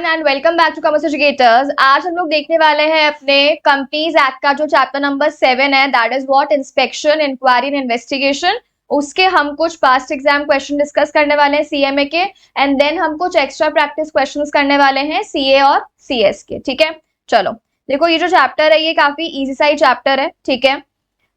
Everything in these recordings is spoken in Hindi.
And welcome back to commerce educators. आज हम लोग देखने वाले हैं अपने कंपनीज एक्ट का जो चैप्टर नंबर 7 है, that is what inspection, inquiry and investigation. उसके हम कुछ पास्ट एग्जाम क्वेश्चन डिस्कस करने वाले हैं सीएमए के, एंड देन हम कुछ एक्स्ट्रा प्रैक्टिस क्वेश्चंस करने वाले हैं सीए और सीएस के। ठीक है, चलो देखो ये जो चैप्टर है ये काफी इजी सा ही चैप्टर है। ठीक है,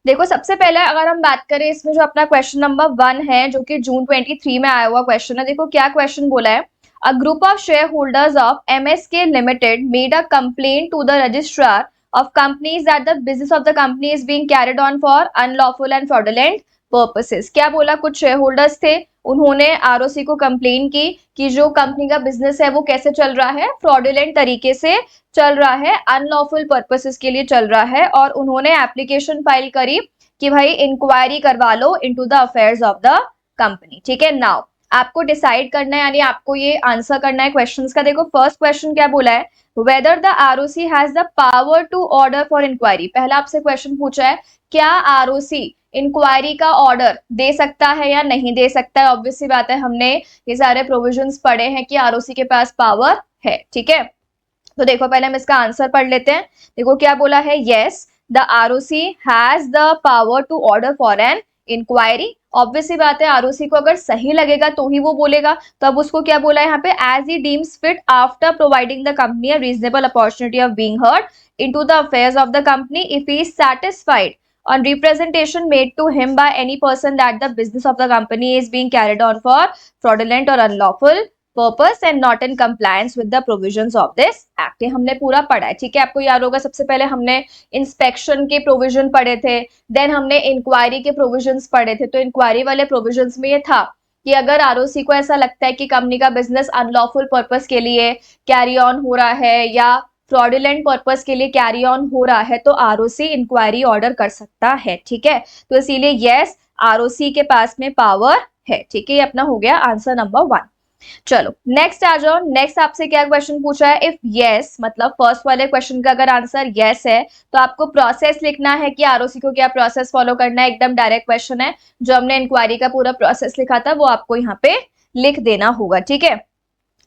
देखो सबसे पहले अगर हम बात करें इसमें जो अपना क्वेश्चन नंबर 1 है जो कि जून 23 में आया हुआ क्वेश्चन है। देखो क्या क्वेश्चन बोला है। A group of shareholders of MSK Limited made a complaint to the registrar of companies that the business of the company is being carried on for unlawful and fraudulent purposes। क्या बोला, कुछ शेयर होल्डर्स थे, उन्होंने आरओसी को कंप्लेन की कि जो कंपनी का बिजनेस है वो कैसे चल रहा है, फ्रॉडुलेंट तरीके से चल रहा है, अनलॉफुल पर्पसेस के लिए चल रहा है, और उन्होंने एप्लीकेशन फाइल करी कि भाई इंक्वायरी करवा लो into the affairs of the company. ठीक है, नाउ आपको डिसाइड करना है, यानी आपको ये आंसर करना है क्वेश्चंस का। देखो फर्स्ट क्वेश्चन क्या बोला है, whether the ROC has the power to order for inquiry. पहला आपसे क्वेश्चन पूछा है क्या आरओसी इंक्वायरी का ऑर्डर दे सकता है या नहीं दे सकता है। ऑब्वियसली बात है, हमने ये सारे प्रोविजंस पढ़े हैं कि आरओसी के पास पावर है। ठीक है, तो देखो पहले हम इसका आंसर पढ़ लेते हैं। देखो क्या बोला है, yes the ROC has the power to order for an inquiry. Obviously बात है, आरओसी को अगर सही लगेगा तो ही वो बोलेगा, तो अब उसको क्या बोला है यहाँ पे, as he deems fit after providing the company a reasonable opportunity of being heard into the affairs of the company if he is satisfied on representation made to him by any person that the business of the company is being carried on for fraudulent or unlawful purpose and not in compliance with the provisions of this act। ये हमने पूरा पढ़ा है। ठीक है, आपको याद होगा सबसे पहले हमने इंस्पेक्शन के प्रोविजन पढ़े थे, देन हमने इंक्वायरी के प्रोविजंस पढ़े थे। तो इंक्वायरी वाले प्रोविजंस में ये था कि अगर आरओसी को ऐसा लगता है कि कंपनी का बिजनेस अनलॉफुल पर्पस के लिए कैरी ऑन हो रहा है या फ्रॉडुलेंट पर्पस के लिए कैरी ऑन हो रहा है, तो आरओसी इंक्वायरी ऑर्डर कर सकता है। ठीक है, तो इसीलिए यस आरओसी के पास में पावर है। ठीक है, ये अपना हो गया आंसर नंबर 1। चलो नेक्स्ट आ जाओ। नेक्स्ट आपसे क्या क्वेश्चन पूछा है, इफ यस मतलब फर्स्ट वाले क्वेश्चन का अगर आंसर यस है तो आपको प्रोसेस लिखना है कि आरओसी को क्या प्रोसेस फॉलो करना है। एकदम डायरेक्ट क्वेश्चन है, जो हमने इंक्वायरी का पूरा प्रोसेस लिखा था वो आपको यहाँ पे लिख देना होगा। ठीक है,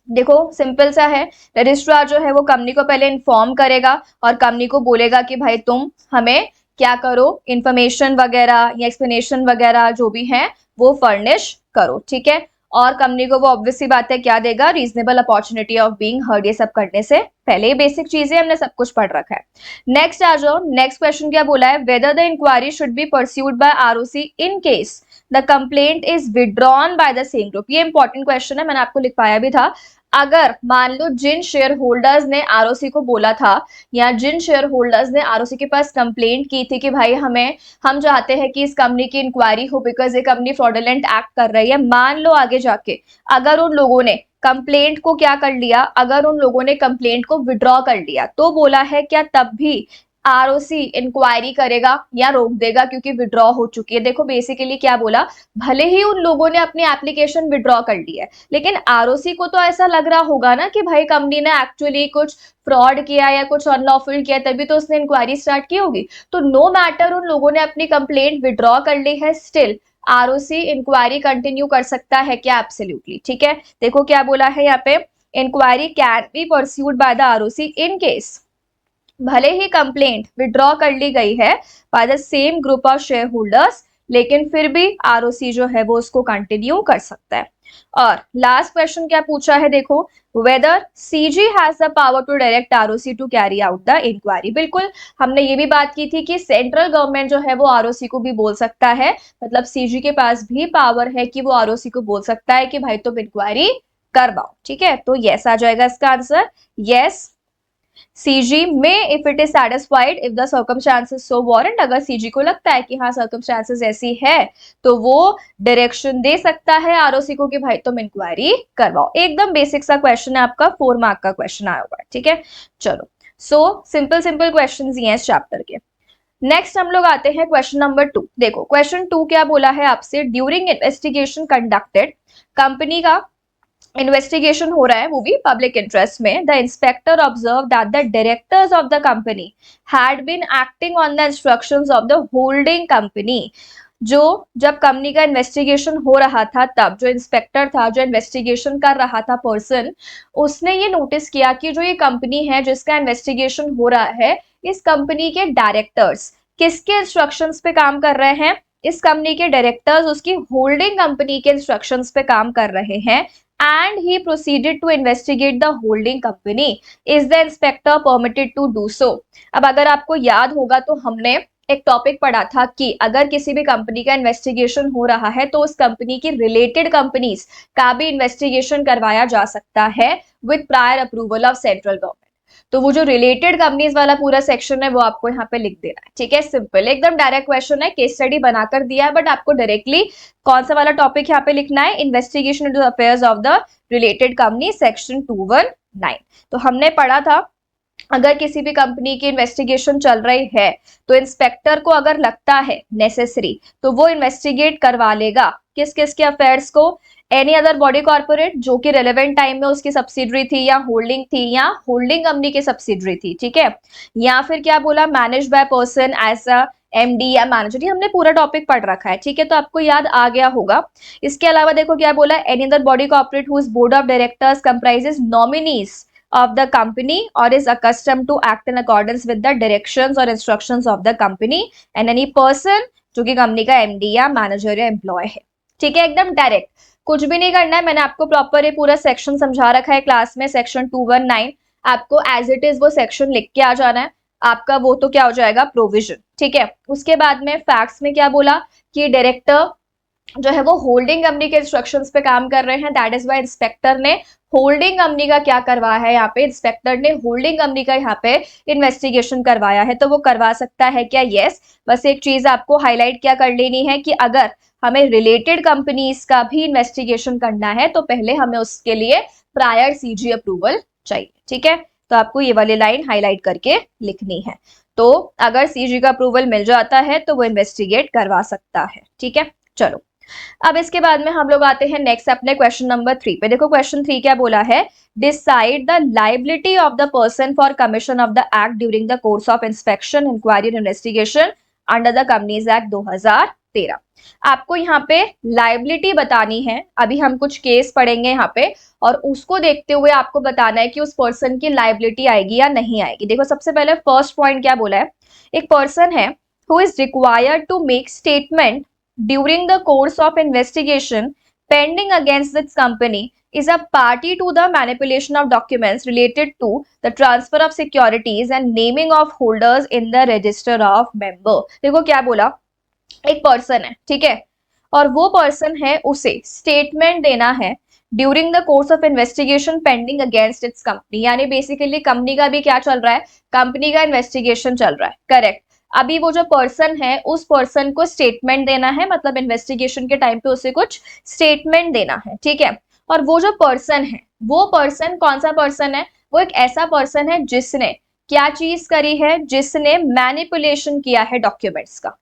देखो सिंपल सा है, रजिस्ट्रार जो है वो कंपनी को पहले इन्फॉर्म करेगा और कंपनी को बोलेगा कि भाई तुम हमें क्या करो, इंफॉर्मेशन वगैरह या एक्सप्लेनेशन वगैरह जो भी है वो फर्निश करो। ठीक है, और कंपनी को वो ऑब्वियसली बात है क्या देगा, reasonable opportunity of being heard. ये सब करने से पहले ही बेसिक चीजें हमने सब कुछ पढ़ रखा है। नेक्स्ट आ जाओ। नेक्स्ट क्वेश्चन क्या बोला है, whether the inquiry should be pursued by ROC in case the complaint is withdrawn by the same group. ये इंपॉर्टेंट क्वेश्चन है, मैंने आपको लिखवाया भी था। अगर मान लो जिन शेयर होल्डर्स ने आरओसी को बोला था या जिन शेयर होल्डर्स ने आरओसी के पास कंप्लेंट की थी कि भाई हम चाहते हैं कि इस कंपनी की इंक्वायरी हो बिकॉज ये कंपनी फ्रॉडुलेंट एक्ट कर रही है, मान लो आगे जाके अगर उन लोगों ने कंप्लेंट को क्या कर लिया, अगर उन लोगों ने कंप्लेंट को विड्रॉ कर लिया, तो बोला है क्या तब भी आरओसी इंक्वायरी करेगा या रोक देगा क्योंकि विड्रॉ हो चुकी है। देखो बेसिकली क्या बोला, भले ही उन लोगों ने अपनी एप्लीकेशन विड्रॉ कर ली है, लेकिन आरओसी को तो ऐसा लग रहा होगा ना कि भाई कंपनी ने एक्चुअली कुछ फ्रॉड किया या कुछ अनलॉफुल किया, तभी तो उसने इंक्वायरी स्टार्ट की होगी। तो नो मैटर उन लोगों ने अपनी कंप्लेंट विड्रॉ कर ली है, स्टिल आरओसी इंक्वायरी कंटिन्यू कर सकता है क्या, एब्सोल्युटली। ठीक है, देखो क्या बोला है यहाँ पे, inquiry can be pursued by the ROC in case, भले ही कंप्लेंट विड्रॉ कर ली गई है by the same group of share holders, लेकिन फिर भी आरओसी जो है वो उसको कंटिन्यू कर सकता है। और लास्ट क्वेश्चन क्या पूछा है, देखो whether CG has the power to direct ROC to carry out the inquiry. बिल्कुल, हमने ये भी बात की थी कि सेंट्रल गवर्नमेंट जो है वो आरओसी को भी बोल सकता है, मतलब सीजी के पास भी पावर है कि वो आरओसी को बोल सकता है कि भाई तुम इंक्वायरी करवाओ। ठीक है, तो यस आ जाएगा इसका answer, yes CG may if it is satisfied if the circumstances so warrant। अगर CG को लगता है कि हाँ circumstances ऐसी है तो वो डायरेक्शन दे सकता है आरओसी को कि भाई तुम इंक्वायरी करवाओ। एकदम बेसिक सा क्वेश्चन है आपका, 4 मार्क का क्वेश्चन आया हुआ है। ठीक है, चलो सो सिंपल क्वेश्चन ही हैं इस चैप्टर के। नेक्स्ट हम लोग आते हैं क्वेश्चन नंबर 2। देखो क्वेश्चन 2 क्या बोला है आपसे, ड्यूरिंग इन्वेस्टिगेशन कंडक्टेड, कंपनी का इन्वेस्टिगेशन हो रहा है वो भी पब्लिक इंटरेस्ट में, the inspector observe that the directors of the company had been acting on the instructions of the holding company जो जब कंपनी का इन्वेस्टिगेशन हो रहा था तब जो इंस्पेक्टर था, जो इन्वेस्टिगेशन कर रहा था पर्सन, उसने ये नोटिस किया कि जो ये कंपनी है जिसका इन्वेस्टिगेशन हो रहा है, इस कंपनी के डायरेक्टर्स किसके इंस्ट्रक्शंस पे काम कर रहे हैं? इस कंपनी के डायरेक्टर्स उसकी होल्डिंग कंपनी के इंस्ट्रक्शंस पे काम कर रहे हैं and he proceeded to investigate the holding company. Is the inspector permitted to do so? अब अगर आपको याद होगा तो हमने एक टॉपिक पढ़ा था कि अगर किसी भी कंपनी का इन्वेस्टिगेशन हो रहा है तो उस कंपनी की रिलेटेड कंपनीज का भी इन्वेस्टिगेशन करवाया जा सकता है with prior approval of central government. तो वो जो रिलेटेड कंपनीज वाला पूरा सेक्शन है वो आपको यहाँ पे लिख देना है, ठीक है। सिंपल, एकदम डायरेक्ट क्वेश्चन है, केस स्टडी बनाकर दिया है, बट आपको डायरेक्टली कौन सा वाला टॉपिक यहाँ पे लिखना है? Investigation into affairs of the related company, section 219। तो हमने पढ़ा था अगर किसी भी कंपनी की इन्वेस्टिगेशन चल रही है तो इंस्पेक्टर को अगर लगता है नेसेसरी तो वो इन्वेस्टिगेट करवा लेगा किस किस के अफेयर्स को? एनी अदर बॉडी कॉर्पोरेट जो कि रेलेवेंट टाइम में उसकी सब्सिडरी थी या होल्डिंग थी या होल्डिंग कंपनी की सब्सिडरी थी, ठीक है। या फिर क्या बोला? Manage by person as a MD or manager. ये हमने पूरा टॉपिक पढ़ रखा है, ठीक है, तो आपको याद आ गया होगा। इसके अलावा देखो क्या बोला? Any other body corporate whose board of directors comprises nominees of the company or is accustomed to act in accordance with the directions or instructions of the company and any person जो कि कंपनी का एमडी या मैनेजर या एम्प्लॉय है, ठीक है। एकदम डायरेक्ट, कुछ भी नहीं करना है। मैंने आपको प्रॉपर ये पूरा सेक्शन समझा रखा है क्लास में, सेक्शन 219। आपको एज इट इज वो सेक्शन लिख के आ जाना है, आपका वो तो क्या हो जाएगा? प्रोविजन, ठीक है। उसके बाद में फैक्ट्स में क्या बोला कि डायरेक्टर जो है वो होल्डिंग कंपनी के इंस्ट्रक्शंस पे काम कर रहे हैं, दैट इज वाई इंस्पेक्टर ने होल्डिंग कंपनी का क्या करवाया है? यहाँ पे इंस्पेक्टर ने होल्डिंग कंपनी का यहाँ पे इन्वेस्टिगेशन करवाया है, तो वो करवा सकता है क्या? यस। बस एक चीज आपको हाईलाइट क्या कर लेनी है कि अगर हमें रिलेटेड कंपनीज का भी इन्वेस्टिगेशन करना है तो पहले हमें उसके लिए प्रायर सीजी अप्रूवल चाहिए, ठीक है। तो आपको ये वाली लाइन हाईलाइट करके लिखनी है। तो अगर सीजी का अप्रूवल मिल जाता है तो वो इन्वेस्टिगेट करवा सकता है, ठीक है। चलो, अब इसके बाद में हम लोग आते हैं नेक्स्ट अपने क्वेश्चन नंबर 3 पे। देखो क्वेश्चन 3 क्या बोला है? Decide the liability of the person for commission of the act during the course of inspection, inquiry and investigation under the companies act 2013। आपको यहाँ पे लाइबिलिटी बतानी है। अभी हम कुछ केस पढ़ेंगे यहाँ पे और उसको देखते हुए आपको बताना है कि उस पर्सन की लाइबिलिटी आएगी या नहीं आएगी। देखो सबसे पहले फर्स्ट पॉइंट क्या बोला है? एक पर्सन है who is required to make statement during the course of investigation pending against this company is a party to the manipulation of documents related to the transfer of securities and naming of holders in the register of member। देखो क्या बोला? एक पर्सन है, ठीक है, और वो पर्सन है उसे स्टेटमेंट देना है during the course of investigation pending against it's company. यानी बेसिकली कंपनी का भी क्या चल रहा है? कंपनी का इन्वेस्टिगेशन चल रहा है, करेक्ट। अभी वो जो पर्सन है उस पर्सन को स्टेटमेंट देना है, मतलब इन्वेस्टिगेशन के टाइम पे उसे कुछ स्टेटमेंट देना है, ठीक है। और वो जो पर्सन है, वो पर्सन कौन सा पर्सन है? वो एक ऐसा पर्सन है जिसने क्या चीज करी है? जिसने मैनिपुलेशन किया है डॉक्यूमेंट्स का।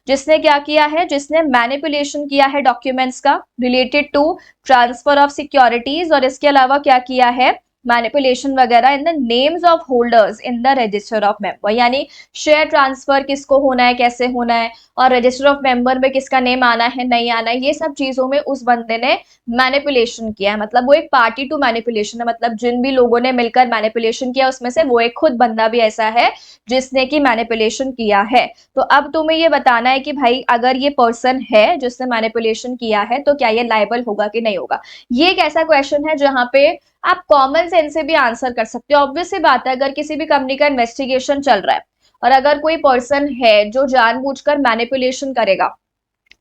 जिसने क्या किया है? जिसने मैनिपुलेशन किया है डॉक्यूमेंट्स का related to transfer of securities, और इसके अलावा क्या किया है? मैनिपुलेशन वगैरह in the names of holders in the register of member. यानी शेयर ट्रांसफर किसको होना है, कैसे होना है, और रजिस्टर ऑफ मेंबर में किसका नेम आना है, नहीं आना है, ये सब चीजों में उस बंदे ने मैनिपुलेशन किया है। मतलब वो एक पार्टी टू मैनिपुलेशन है, मतलब जिन भी लोगों ने मिलकर मैनिपुलेशन किया उसमें से वो एक खुद बंदा भी ऐसा है जिसने की मैनिपुलेशन किया है। तो अब तुम्हें ये बताना है कि भाई अगर ये पर्सन है जिसने मैनिपुलेशन किया है तो क्या ये लायबल होगा कि नहीं होगा। ये एक ऐसा क्वेश्चन है जहां पे आप कॉमन सेंस से भी आंसर कर सकते हो। ऑब्वियस सी बात है, अगर किसी भी कंपनी का इन्वेस्टिगेशन चल रहा है और अगर कोई पर्सन है जो जानबूझकर मैनिपुलेशन करेगा,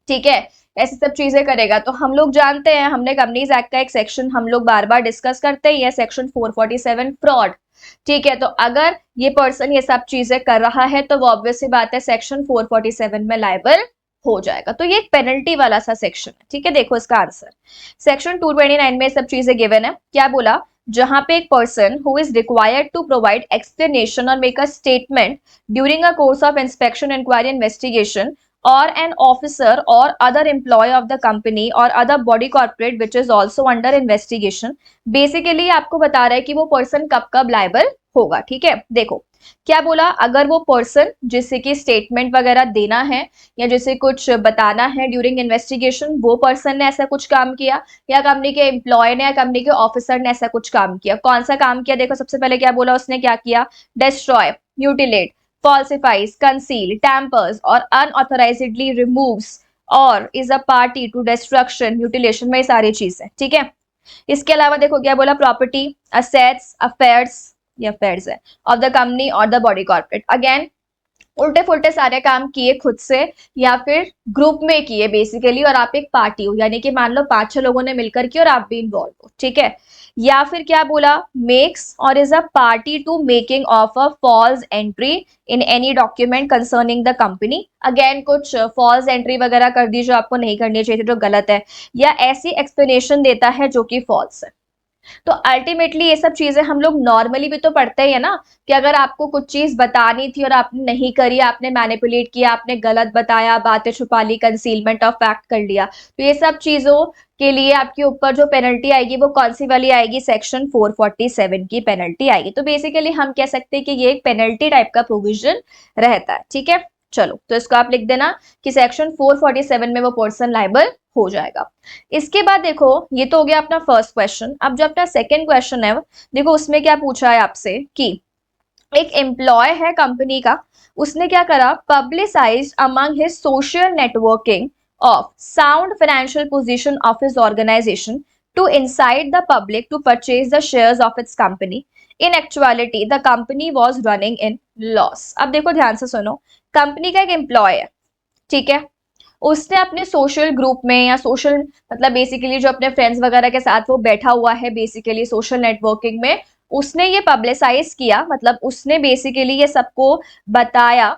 ठीक है, ऐसी सब चीजें करेगा, तो हम लोग जानते हैं, हमने कंपनीज एक्ट का एक सेक्शन हम लोग बार बार डिस्कस करते हैं, सेक्शन 447 फ्रॉड, ठीक है। तो अगर ये पर्सन ये सब चीजें कर रहा है तो वो ऑब्वियस सी बात है सेक्शन 447 में लायबल हो जाएगा। तो ये एक पेनल्टी वाला सा सेक्शन है, ठीक है। देखो इसका आंसर सेक्शन 229 में सब चीजें गिवन है। क्या बोला? जहां पे एक person who is required to provide explanation और make a statement during a course of inspection, inquiry, investigation or an officer or other employee of the company or other body corporate which is also under investigation। Basically आपको बता रहा है कि वो पर्सन कब कब लायबल होगा। ठीक है, देखो क्या बोला, अगर वो पर्सन जिससे कि स्टेटमेंट वगैरह देना है या जिसे कुछ बताना है ड्यूरिंग इन्वेस्टिगेशन, वो पर्सन ने ऐसा कुछ काम किया, या कंपनी के एम्प्लॉय ने या कंपनी के ऑफिसर ने ऐसा कुछ काम किया। कौन सा काम किया, देखो सबसे पहले क्या बोला उसने, क्या किया, destroy, mutilate, falsifies, conceal, tampers और unauthorizedly removes और is a party to destruction, mutilation में ये सारी चीज है। ठीक है, इसके अलावा देखो क्या बोला, प्रॉपर्टी, असेट्स, अफेयर्स, ये अफेयर्स है ऑफ द कंपनी और द बॉडी कॉर्पोरेट। अगेन उल्टे फुल्टे सारे काम किए खुद से या फिर ग्रुप में किए बेसिकली, और आप एक पार्टी हो, यानी कि मान लो 5-6 लोगों ने मिलकर किया और आप भी इन्वॉल्व हो। ठीक है, या फिर क्या बोला, makes or is a party to making of a false entry in any document concerning the company. Again कुछ फॉल्स एंट्री वगैरह कर दी जो आपको नहीं करनी चाहिए थी, जो गलत है, या ऐसी एक्सप्लेनेशन देता है जो कि फॉल्स है। तो अल्टीमेटली ये सब चीजें हम लोग नॉर्मली भी तो पढ़ते ही है ना, कि अगर आपको कुछ चीज बतानी थी और आपने नहीं करी, आपने मैनिपुलेट किया, आपने गलत बताया, बातें छुपा ली, कंसीलमेंट ऑफ फैक्ट कर लिया, तो ये सब चीजों के लिए आपके ऊपर जो पेनल्टी आएगी वो कौन सी वाली आएगी, सेक्शन 447 की पेनल्टी आएगी। तो बेसिकली हम कह सकते हैं कि ये एक पेनल्टी टाइप का प्रोविजन रहता है। ठीक है, चलो तो इसको आप लिख देना कि सेक्शन 447 में वो पर्सन लायबल हो जाएगा। इसके बाद देखो ये तो हो गया अपना फर्स्ट क्वेश्चन। अब जो अपना सेकंड क्वेश्चन है देखो उसमें क्या पूछा है आपसे कि एक एम्प्लॉय है कंपनी का, उसने क्या करा, publicised among his social networking of sound financial position of his organisation to incite the public to purchase the shares of its company. In actuality, the company was running in loss. अब देखो ध्यान से सुनो, कंपनी का एक एम्प्लॉय है, ठीक है, उसने अपने सोशल ग्रुप में या सोशल मतलब बेसिकली जो अपने फ्रेंड्स वगैरह के साथ वो बैठा हुआ है बेसिकली सोशल नेटवर्किंग में, उसने ये पब्लिसाइज किया, मतलब उसने बेसिकली ये सबको बताया।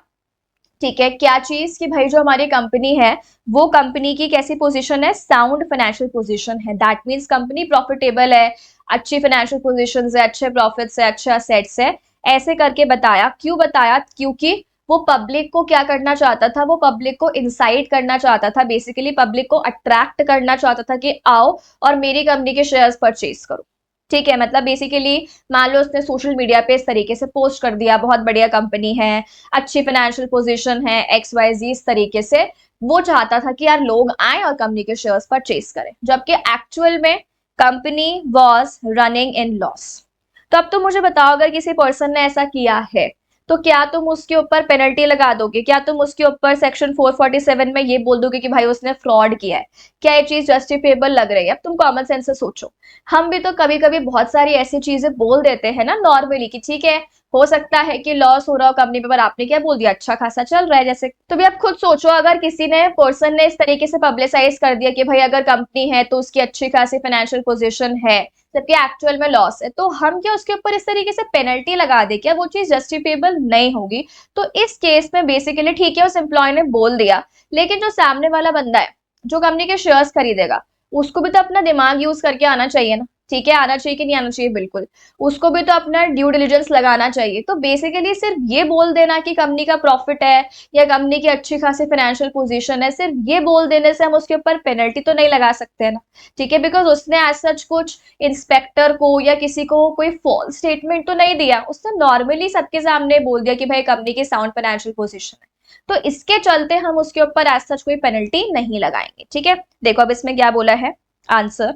ठीक है, क्या चीज कि भाई जो हमारी कंपनी है वो कंपनी की कैसी पोजीशन है, साउंड फाइनेंशियल पोजीशन है। दैट मींस कंपनी प्रॉफिटेबल है, अच्छी फाइनेंशियल पोजीशंस है, अच्छे प्रॉफिट्स है, अच्छे असेट्स है, ऐसे करके बताया। क्यों बताया, क्योंकि वो पब्लिक को क्या करना चाहता था, वो पब्लिक को इंसाइट करना चाहता था, बेसिकली पब्लिक को अट्रैक्ट करना चाहता था कि आओ और मेरी कंपनी के शेयर्स परचेज करो। ठीक है, मतलब बेसिकली मान लो उसने सोशल मीडिया पे इस तरीके से पोस्ट कर दिया, बहुत बढ़िया कंपनी है, अच्छी फाइनेंशियल पोजीशन है, XYZ, इस तरीके से वो चाहता था कि यार लोग आए और कंपनी के शेयर्स परचेज करें, जबकि एक्चुअल में company was running in loss. तो अब तुम मुझे बताओ, अगर किसी पर्सन ने ऐसा किया है तो क्या तुम उसके ऊपर पेनल्टी लगा दोगे, क्या तुम उसके ऊपर सेक्शन 447 में ये बोल दोगे कि भाई उसने फ्रॉड किया है, क्या ये चीज जस्टिफिएबल लग रही है? अब तुम कॉमन सेंस से सोचो, हम भी तो कभी कभी बहुत सारी ऐसी चीजें बोल देते हैं ना नॉर्मली कि ठीक है हो सकता है कि लॉस हो रहा हो कंपनी पे, पर आपने क्या बोल दिया, अच्छा खासा चल रहा है जैसे। तो भी आप खुद सोचो, अगर किसी ने पर्सन ने इस तरीके से पब्लिसाइज कर दिया कि भाई अगर कंपनी है तो उसकी अच्छी खासी फाइनेंशियल पोजीशन है, जबकि एक्चुअल में लॉस है, तो हम क्या उसके ऊपर इस तरीके से पेनल्टी लगा दे, क्या वो चीज जस्टिफिएबल नहीं होगी? तो इस केस में बेसिकली ठीक है उस एम्प्लॉय ने बोल दिया, लेकिन जो सामने वाला बंदा है जो कंपनी के शेयर्स खरीदेगा, उसको भी तो अपना दिमाग यूज करके आना चाहिए ना। ठीक है, आना चाहिए कि नहीं आना चाहिए, बिल्कुल, उसको भी तो अपना ड्यू डिलिजेंस लगाना चाहिए। तो बेसिकली सिर्फ ये बोल देना कि कंपनी का प्रॉफिट है या कंपनी की अच्छी खासी फाइनेंशियल पोजीशन है, सिर्फ ये बोल देने से हम उसके ऊपर पेनल्टी तो नहीं लगा सकते ना। ठीक है, बिकॉज उसने एज सच कुछ इंस्पेक्टर को या किसी को कोई फॉल्स स्टेटमेंट तो नहीं दिया, उसने नॉर्मली सबके सामने बोल दिया कि भाई कंपनी की साउंड फाइनेंशियल पोजीशन है, तो इसके चलते हम उसके ऊपर एज सच कोई पेनल्टी नहीं लगाएंगे। ठीक है, देखो अब इसमें क्या बोला है आंसर।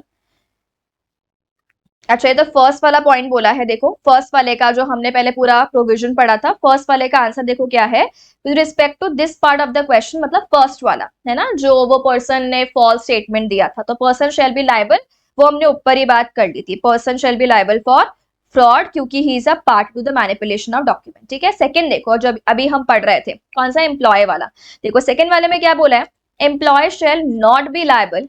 अच्छा, ये तो फर्स्ट वाला पॉइंट बोला है, देखो फर्स्ट वाले का जो हमने पहले पूरा प्रोविजन पढ़ा था, फर्स्ट वाले का आंसर देखो क्या है, with respect to this part of the question, मतलब फर्स्ट वाला है ना, जो वो पर्सन ने फॉल्स स्टेटमेंट दिया था, तो पर्सन शेल बी लायबल, वो हमने ऊपर ही बात कर ली थी, person shall be liable for fraud क्योंकि he is a part to the manipulation of document. ठीक है, सेकंड देखो जब अभी हम पढ़ रहे थे कौन सा, एम्प्लॉय वाला, देखो सेकंड वाले में क्या बोला है, employee shall not be liable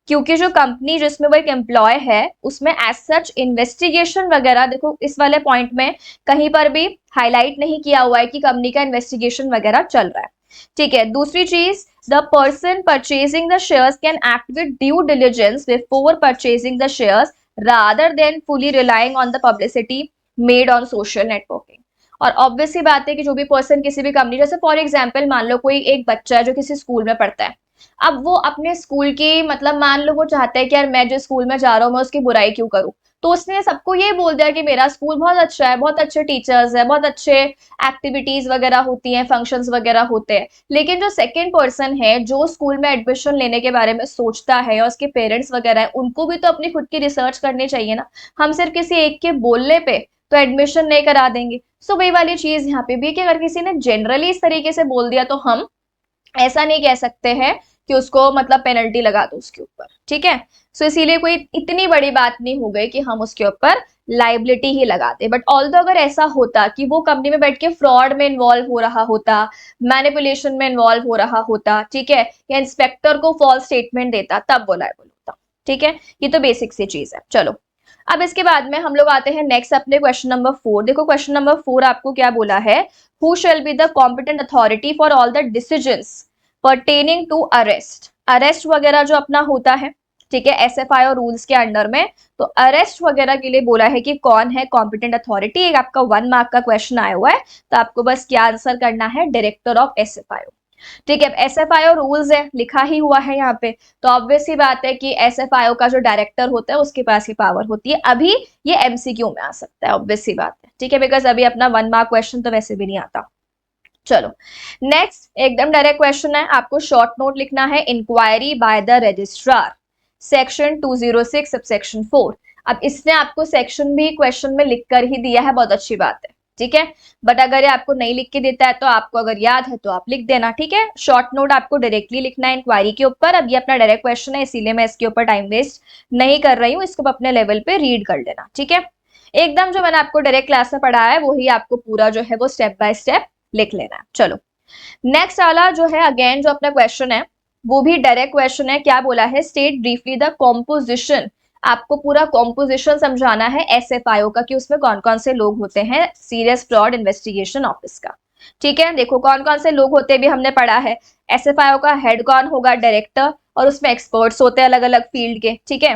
क्योंकि जो कंपनी जिसमें वो एक एम्प्लॉय है उसमें एज सच इन्वेस्टिगेशन वगैरह, देखो इस वाले पॉइंट में कहीं पर भी हाईलाइट नहीं किया हुआ है कि कंपनी का इन्वेस्टिगेशन वगैरह चल रहा है। ठीक है, दूसरी चीज, the person purchasing the shares can act with due diligence before purchasing the shares rather than fully relying on the publicity made on social networking. और ऑब्वियस सी बात है कि जो भी पर्सन किसी भी कंपनी, जैसे फॉर एग्जाम्पल मान लो कोई एक बच्चा है जो किसी स्कूल में पढ़ता है, अब वो अपने स्कूल की मतलब मान लो वो चाहता है कि यार मैं जिस स्कूल में जा रहा हूँ मैं उसकी बुराई क्यों करूं, तो उसने सबको ये बोल दिया कि मेरा स्कूल बहुत अच्छा है, बहुत अच्छे टीचर्स है, बहुत अच्छे एक्टिविटीज वगैरह होती हैं, फंक्शंस वगैरह होते हैं। लेकिन जो सेकंड पर्सन है जो स्कूल में एडमिशन लेने के बारे में सोचता है और उसके पेरेंट्स वगैरह है, उनको भी तो अपनी खुद की रिसर्च करनी चाहिए ना। हम सिर्फ किसी एक के बोलने पे तो एडमिशन नहीं करा देंगे। सो वही वाली चीज यहाँ पे भी कि अगर किसी ने जनरली इस तरीके से बोल दिया तो हम ऐसा नहीं कह सकते हैं कि उसको मतलब पेनल्टी लगा दो उसके ऊपर, ठीक है। सो इसीलिए कोई इतनी बड़ी बात नहीं हो गई कि हम उसके ऊपर लाइबिलिटी ही लगाते। बट ऑल्दो अगर ऐसा होता कि वो कंपनी में बैठ के फ्रॉड में इन्वॉल्व हो रहा होता, मैनिपुलेशन में इन्वॉल्व हो रहा होता, ठीक है, या इंस्पेक्टर को फॉल्स स्टेटमेंट देता, तब वो लायबल होता, ठीक है। ये तो बेसिक सी चीज है। चलो अब इसके बाद में हम लोग आते हैं नेक्स्ट अपने क्वेश्चन नंबर 4। देखो क्वेश्चन नंबर 4 आपको क्या बोला है, who shall be the competent authority for all the decisions pertaining to arrest. Arrest वगैरह जो अपना होता है, ठीक है, एसएफआई और रूल्स के अंडर में, तो अरेस्ट वगैरह के लिए बोला है कि कौन है कॉम्पिटेंट अथॉरिटी। एक आपका 1 मार्क का क्वेश्चन आया हुआ है, तो आपको बस क्या आंसर करना है, डायरेक्टर ऑफ एसएफआई। ठीक है, एसएफआईओ रूल्स है, लिखा ही हुआ है यहाँ पे, तो ऑब्वियस ही बात है कि एसएफआईओ का जो डायरेक्टर होता है उसके पास ही पावर होती है। अभी ये एमसीक्यू में आ सकता है, ऑब्वियस सी बात है, ठीक है, बिकॉज अभी अपना 1 मार्क क्वेश्चन तो वैसे भी नहीं आता। चलो नेक्स्ट एकदम डायरेक्ट क्वेश्चन है, आपको शॉर्ट नोट लिखना है, inquiry by the registrar section 206 subsection 4। अब इसने आपको सेक्शन भी क्वेश्चन में लिख कर ही दिया है, बहुत अच्छी बात है, ठीक है। बट अगर ये आपको नहीं लिख के देता है तो आपको अगर याद है तो आप लिख देना, ठीक है। शॉर्ट नोट आपको डायरेक्टली लिखना है इंक्वायरी के ऊपर। अब ये अपना डायरेक्ट क्वेश्चन है इसीलिए मैं इसके ऊपर टाइम वेस्ट नहीं कर रही हूँ, इसको अपने लेवल पे रीड कर लेना, ठीक है। एकदम जो मैंने आपको डायरेक्ट क्लास में पढ़ाया है वही आपको पूरा जो है वो स्टेप बाय स्टेप लिख लेना है। चलो नेक्स्ट वाला जो है अगेन जो अपना क्वेश्चन है वो भी डायरेक्ट क्वेश्चन है। क्या बोला है, स्टेट ब्रीफली द कॉम्पोजिशन। आपको पूरा कॉम्पोजिशन समझाना है एसएफआईओ का कि उसमें कौन कौन से लोग होते हैं, सीरियस फ्रॉड इन्वेस्टिगेशन ऑफिस का, ठीक है। देखो कौन कौन से लोग होते भी हमने पढ़ा है। एसएफआईओ का हेड कौन होगा, डायरेक्टर, और उसमें एक्सपर्ट्स होते हैं अलग अलग फील्ड के, ठीक है।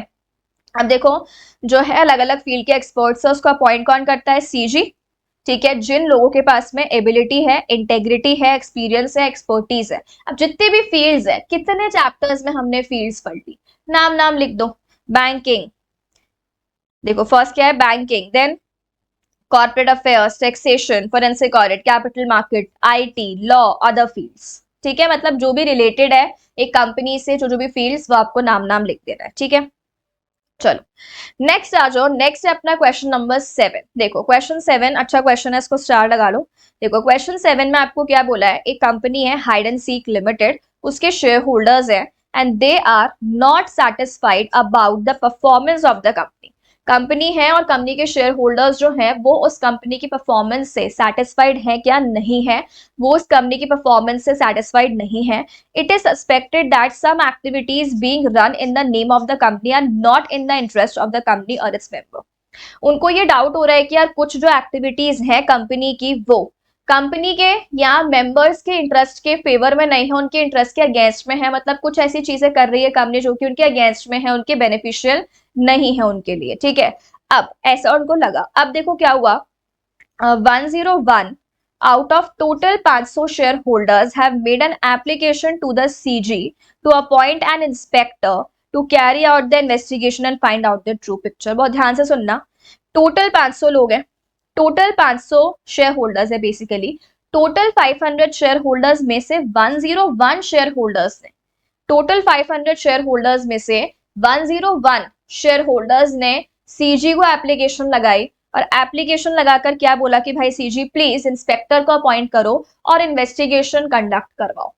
अब देखो जो है अलग अलग फील्ड के एक्सपर्ट्स है उसको अपॉइंट कौन करता है, सीजी, ठीक है। जिन लोगों के पास में एबिलिटी है, इंटेग्रिटी है, एक्सपीरियंस है, एक्सपर्टीज है। अब जितने भी फील्ड्स है, कितने चैप्टर्स में हमने फील्ड्स पढ़ ली, नाम नाम लिख दो। बैंकिंग, देखो फर्स्ट क्या है banking, then corporate affairs, taxation, forensic audit, capital market, IT, law, other fields, ठीक है। मतलब जो भी रिलेटेड है एक कंपनी से, जो जो भी फील्ड्स, वो आपको नाम नाम लिख देना है, ठीक है। चलो नेक्स्ट आ जाओ, नेक्स्ट है अपना क्वेश्चन नंबर 7। देखो क्वेश्चन 7 अच्छा क्वेश्चन है, इसको स्टार लगा लो। देखो क्वेश्चन 7 में आपको क्या बोला है, एक कंपनी है हाइड एंड सीक लिमिटेड, उसके शेयर होल्डर्स है and they are not satisfied about the performance of the company. Company है और कंपनी के शेयर होल्डर्स जो हैं वो उस कंपनी की परफॉर्मेंस से सेटिस्फाइड है क्या, नहीं है, वो उस कंपनी की परफॉर्मेंस से सेटिस्फाइड नहीं है। It is suspected that some activities being run in the name of the company are not in the interest of the company or its member। उनको ये डाउट हो रहा है कि यार कुछ जो एक्टिविटीज है कंपनी की वो कंपनी के या मेंबर्स के इंटरेस्ट के फेवर में नहीं है, उनके इंटरेस्ट के अगेंस्ट में है। मतलब कुछ ऐसी चीजें कर रही है कंपनी जो कि उनके अगेंस्ट में है, उनके बेनिफिशियल नहीं है उनके लिए, ठीक है। अब ऐसा उनको लगा। अब देखो क्या हुआ, 101 out of total 500 shareholders have made an application to the CG to appoint an inspector to carry out the investigation and find out the true picture। बहुत ध्यान से सुनना, टोटल 500 लोग हैं, टोटल 500 शेयर होल्डर्स है बेसिकली। टोटल 500 शेयर होल्डर्स में से 101 शेयर होल्डर्स ने, टोटल 500 शेयर होल्डर्स में से 101 शेयर होल्डर्स ने सीजी को एप्लीकेशन लगाई और एप्लीकेशन लगाकर क्या बोला कि भाई सीजी प्लीज इंस्पेक्टर को अपॉइंट करो और इन्वेस्टिगेशन कंडक्ट करवाओ।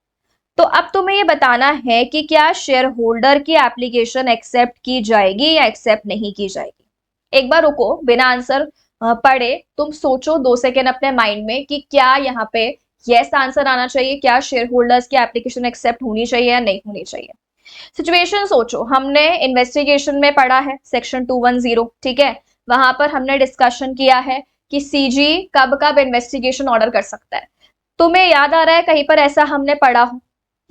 तो अब तुम्हें ये बताना है कि क्या शेयर होल्डर की एप्लीकेशन एक्सेप्ट की जाएगी या एक्सेप्ट नहीं की जाएगी। एक बार रुको, बिना आंसर पढ़े तुम सोचो 2 सेकेंड अपने माइंड में कि क्या यहाँ पे यस आंसर आना चाहिए, क्या शेयर होल्डर्स की एप्लीकेशन एक्सेप्ट होनी चाहिए या नहीं होनी चाहिए। सिचुएशन सोचो, हमने इन्वेस्टिगेशन में पढ़ा है सेक्शन 210, ठीक है, वहां पर हमने डिस्कशन किया है कि सीजी कब कब इन्वेस्टिगेशन ऑर्डर कर सकता है। तुम्हें याद आ रहा है कहीं पर ऐसा हमने पढ़ा हो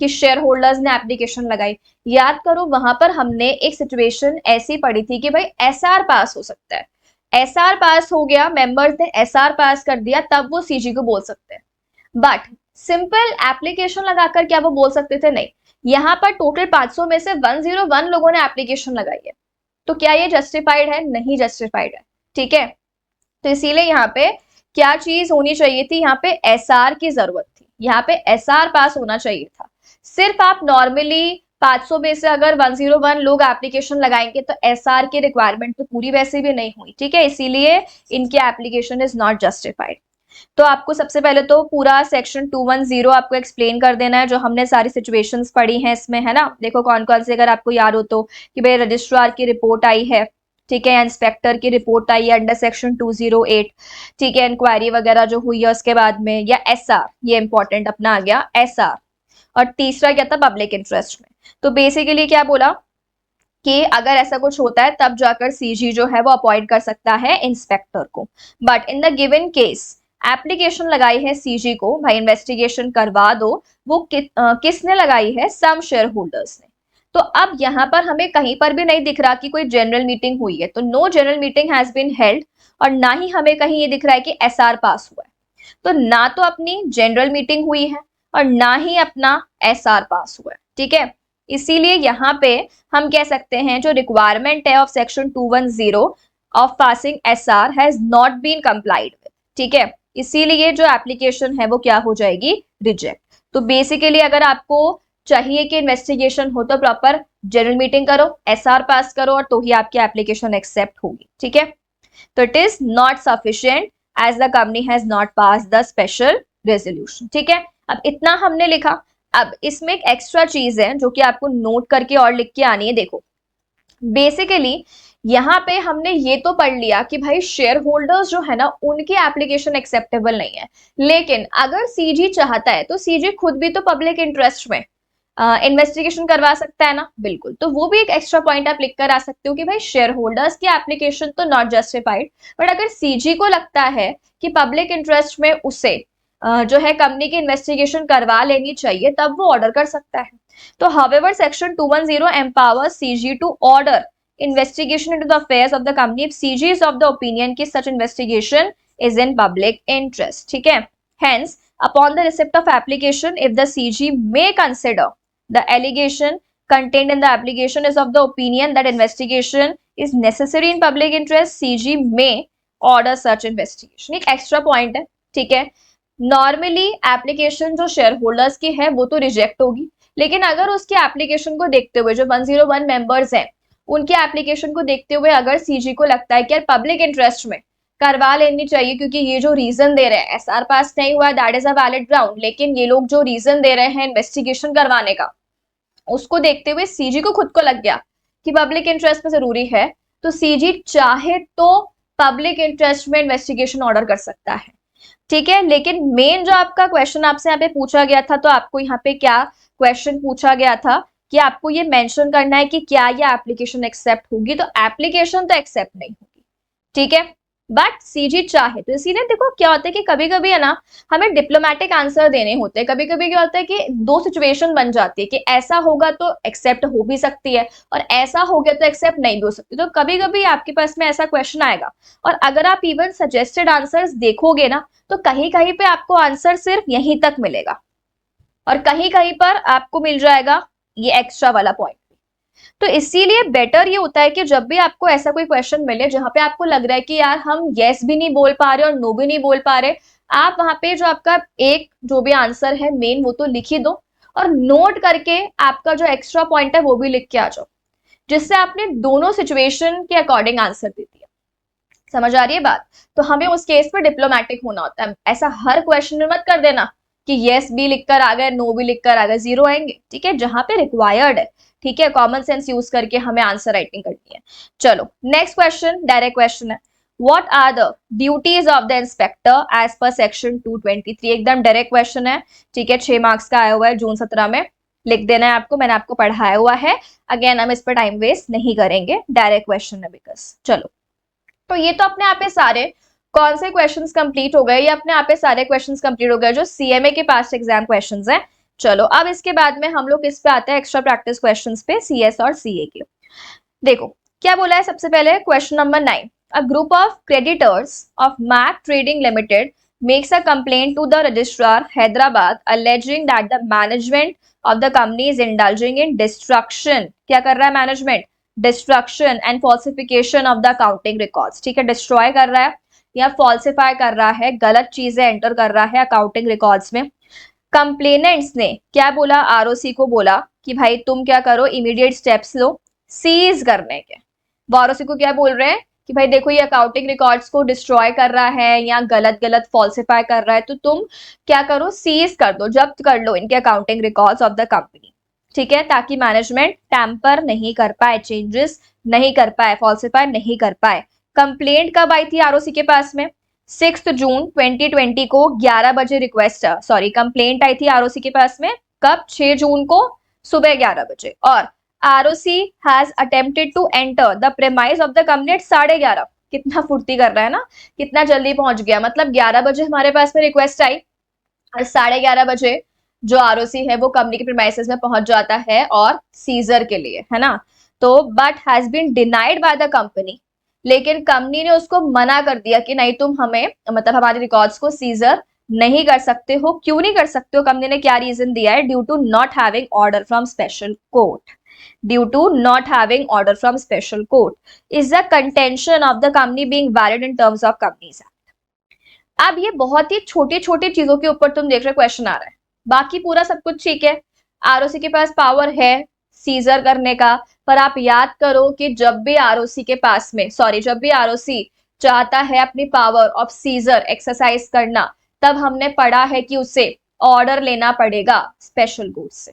कि शेयर होल्डर्स ने एप्लीकेशन लगाई, याद करो वहां पर हमने एक सिचुएशन ऐसी पढ़ी थी कि भाई एसआर पास हो सकता है, एसआर पास हो गया, मेंबर्स ने एसआर पास कर दिया, तब वो सीजी को बोल सकते हैं। बट सिंपल एप्लीकेशन लगाकर क्या वो बोल सकते थे, नहीं। यहाँ पर टोटल 500 में से 101 लोगों ने एप्लीकेशन लगाई है, तो क्या ये जस्टिफाइड है? नहीं जस्टिफाइड है, ठीक है। तो इसीलिए यहाँ पे क्या चीज होनी चाहिए थी, यहाँ पे एसआर की जरूरत थी, यहाँ पे एसआर पास होना चाहिए था। सिर्फ आप नॉर्मली 500 में से अगर 101 लोग एप्लीकेशन लगाएंगे तो एसआर की रिक्वायरमेंट तो पूरी वैसे भी नहीं हुई, ठीक है, इसीलिए इनकी एप्लीकेशन इज नॉट जस्टिफाइड। तो आपको सबसे पहले तो पूरा सेक्शन 210 आपको एक्सप्लेन कर देना है, जो हमने सारी सिचुएशंस पढ़ी हैं इसमें, है ना। देखो कौन कौन से, अगर आपको याद हो तो, कि भाई रजिस्ट्रार की रिपोर्ट आई है, ठीक है, इंस्पेक्टर की रिपोर्ट आई है अंडर सेक्शन 208, ठीक है, इंक्वायरी वगैरह जो हुई है उसके बाद में, या एसआर, ये इंपॉर्टेंट अपना आ गया एसआर। और तीसरा क्या था, पब्लिक इंटरेस्ट में। तो बेसिकली क्या बोला कि अगर ऐसा कुछ होता है तब जाकर सीजी जो है वो अपॉइंट कर सकता है इंस्पेक्टर को। But in the given case application लगाई है सीजी को, भाई इन्वेस्टिगेशन करवा दो, वो किसने लगाई है? सम शेयर होल्डर्स ने। तो अब यहाँ पर हमें कहीं पर भी नहीं दिख रहा कि कोई जनरल मीटिंग हुई है, तो no general meeting has been held, और ना ही हमें कहीं ये दिख रहा है कि एसआर पास हुआ है। तो ना तो अपनी जनरल मीटिंग हुई है और ना ही अपना एसआर पास हुआ है, ठीक है। इसीलिए यहाँ पे हम कह सकते हैं जो रिक्वायरमेंट है of section 210 of passing SR has not been complied with, ठीक है। इसीलिए जो एप्लीकेशन है वो क्या हो जाएगी? रिजेक्ट। तो बेसिकली अगर आपको चाहिए कि इन्वेस्टिगेशन हो तो प्रॉपर जनरल मीटिंग करो, एसआर पास करो, और तो ही आपकी एप्लीकेशन एक्सेप्ट होगी, ठीक है। तो it is not sufficient as the company has not pass the special resolution, ठीक है। अब इतना हमने लिखा। अब इसमें एक एक्स्ट्रा चीज है जो कि आपको नोट करके और लिख के आनी है। देखो बेसिकली यहाँ पे हमने ये तो पढ़ लिया कि भाई शेयर होल्डर्स जो है ना उनकी एप्लीकेशन एक्सेप्टेबल नहीं है, लेकिन अगर सीजी चाहता है तो सीजी खुद भी तो पब्लिक इंटरेस्ट में इन्वेस्टिगेशन करवा सकता है ना, बिल्कुल। तो वो भी एक एक्स्ट्रा पॉइंट आप लिख कर आ सकते हो कि भाई शेयर होल्डर्स की एप्लीकेशन तो नॉट जस्टिफाइड, बट अगर सीजी को लगता है कि पब्लिक इंटरेस्ट में उसे जो है कंपनी की इन्वेस्टिगेशन करवा लेनी चाहिए, तब वो ऑर्डर कर सकता है। तो however section 210 empowers CG to order investigation into the affairs of the company if CG is of the opinion कि such investigation is in public interest, ठीक है। Hence, upon the receipt of application, if the CG may consider the allegation contained in the application is of the opinion that investigation is necessary in public interest, CG may order such investigation। एक एक्स्ट्रा पॉइंट है, ठीक है। नॉर्मली एप्लीकेशन जो शेयर होल्डर्स की है वो तो रिजेक्ट होगी, लेकिन अगर उसकी एप्लीकेशन को देखते हुए जो 101 मेंबर्स हैं उनकी एप्लीकेशन को देखते हुए अगर सीजी को लगता है कि यार पब्लिक इंटरेस्ट में करवा लेनी चाहिए, क्योंकि ये जो रीजन दे रहे हैं एसआर पास नहीं हुआ, that is a valid ground, लेकिन ये लोग जो रीजन दे रहे हैं इन्वेस्टिगेशन करवाने का, उसको देखते हुए सीजी को खुद को लग गया कि पब्लिक इंटरेस्ट में जरूरी है, तो सीजी चाहे तो पब्लिक इंटरेस्ट में इन्वेस्टिगेशन ऑर्डर कर सकता है, ठीक है। लेकिन मेन जो आपका क्वेश्चन आपसे यहाँ पे पूछा गया था, तो आपको यहाँ पे क्या क्वेश्चन पूछा गया था कि आपको ये मेंशन करना है कि क्या ये एप्लीकेशन एक्सेप्ट होगी, तो एप्लीकेशन तो एक्सेप्ट नहीं होगी, ठीक है, बट सीजी चाहे तो। इसीलिए देखो क्या होता है कि कभी कभी है ना हमें डिप्लोमेटिक आंसर देने होते हैं, कभी कभी क्या होता है कि दो सिचुएशन बन जाती है कि ऐसा होगा तो एक्सेप्ट हो भी सकती है और ऐसा हो गया तो एक्सेप्ट नहीं भी हो सकती, तो कभी कभी आपके पास में ऐसा क्वेश्चन आएगा। और अगर आप इवन सजेस्टेड आंसर्स देखोगे ना तो कहीं कहीं पे आपको आंसर सिर्फ यहीं तक मिलेगा और कहीं कहीं पर आपको मिल जाएगा ये एक्स्ट्रा वाला पॉइंट। तो इसीलिए बेटर ये होता है कि जब भी आपको ऐसा कोई क्वेश्चन मिले जहां पे आपको लग रहा है कि यार हम यस भी नहीं बोल पा रहे और नो भी नहीं बोल पा रहे, आप वहां पे जो आपका एक जो भी आंसर है मेन वो तो लिख ही दो, और नोट करके आपका जो एक्स्ट्रा पॉइंट है वो भी लिख के आ जाओ, जिससे आपने दोनों सिचुएशन के अकॉर्डिंग आंसर दे दिया। समझ आ रही है बात? तो हमें उस केस में डिप्लोमेटिक होना होता है, ऐसा हर क्वेश्चन में मत कर देना कि यस भी लिखकर आ गए नो भी लिखकर आ गए, जीरो आएंगे, ठीक है, जहां पे रिक्वायर्ड है, ठीक है, कॉमन सेंस यूज करके हमें आंसर राइटिंग करनी है। चलो नेक्स्ट क्वेश्चन, डायरेक्ट क्वेश्चन है, what are the duties of the inspector as per section 223। एकदम डायरेक्ट क्वेश्चन है, ठीक है, 6 मार्क्स का आया हुआ है, जून 17 में लिख देना है आपको, मैंने आपको पढ़ाया हुआ है। अगेन हम इस पर टाइम वेस्ट नहीं करेंगे, डायरेक्ट क्वेश्चन है बिकॉज। चलो तो ये तो अपने आप पे सारे कौन से क्वेश्चंस कंप्लीट हो गए, ये अपने आप पे सारे क्वेश्चंस कंप्लीट हो गए जो सीएमए के पास्ट एग्जाम क्वेश्चंस हैं। चलो अब इसके बाद में हम लोग किस पे आते हैं, एक्स्ट्रा प्रैक्टिस क्वेश्चंस पे, सीएस और सीए के। देखो क्या बोला है सबसे पहले, question number 9, a group of creditors of Mac Trading Limited makes a complaint to the registrar Hyderabad alleging that the management of the company is indulging in destruction। क्या कर रहा है management? Destruction and falsification of the accounting records. ठीक है, डिस्ट्रॉय कर रहा है या फॉल्सिफाई कर रहा है, गलत चीजें एंटर कर रहा है अकाउंटिंग रिकॉर्ड्स में। कंप्लेनेंट्स ने क्या बोला, आरओसी को बोला कि भाई तुम क्या करो, इमीडिएट स्टेप्स लो सीज करने के। वो आरओसी को क्या बोल रहे हैं कि भाई देखो ये अकाउंटिंग रिकॉर्ड्स को डिस्ट्रॉय कर रहा है या गलत गलत फॉल्सिफाई कर रहा है, तो तुम क्या करो, सीज कर दो, जब्त कर लो इनके accounting records of the company. ठीक है, ताकि मैनेजमेंट टैंपर नहीं कर पाए, चेंजेस नहीं कर पाए, फॉल्सिफाई नहीं कर पाए। कंप्लेंट कब आई थी आरओसी के पास में, 6 जून 2020 को 11 बजे रिक्वेस्ट, सॉरी कंप्लेंट आई थी आरओसी के पास में कब, 6 जून को सुबह 11 बजे। और ROC has attempted to enter the premise of the company at 11:30। कितना फुर्ती कर रहा है ना, कितना जल्दी पहुंच गया, मतलब 11 बजे हमारे पास में रिक्वेस्ट आई और 11:30 बजे जो आरओसी है वो कंपनी के प्रीमाइसेस में पहुंच जाता है और सीजर के लिए, है ना। तो but has been denied by the company, लेकिन कंपनी ने उसको मना कर दिया कि नहीं तुम हमें, मतलब हमारे रिकॉर्ड्स को सीजर नहीं कर सकते हो। क्यों नहीं कर सकते हो, कंपनी ने क्या रीजन दिया है, due to not having order from special court. Due to not having order from special court is the contention of the company being valid in terms of companies act. अब ये बहुत ही छोटी छोटी चीजों के ऊपर तुम देख रहे क्वेश्चन आ रहा है, बाकी पूरा सब कुछ ठीक है, आरओसी के पास पावर है सीजर करने का। पर आप याद करो कि जब भी आरओसी के पास में, सॉरी जब भी आरओसी चाहता है अपनी पावर ऑफ सीजर एक्सरसाइज करना, तब हमने पढ़ा है कि उसे ऑर्डर लेना पड़ेगा स्पेशल कोर्ट से।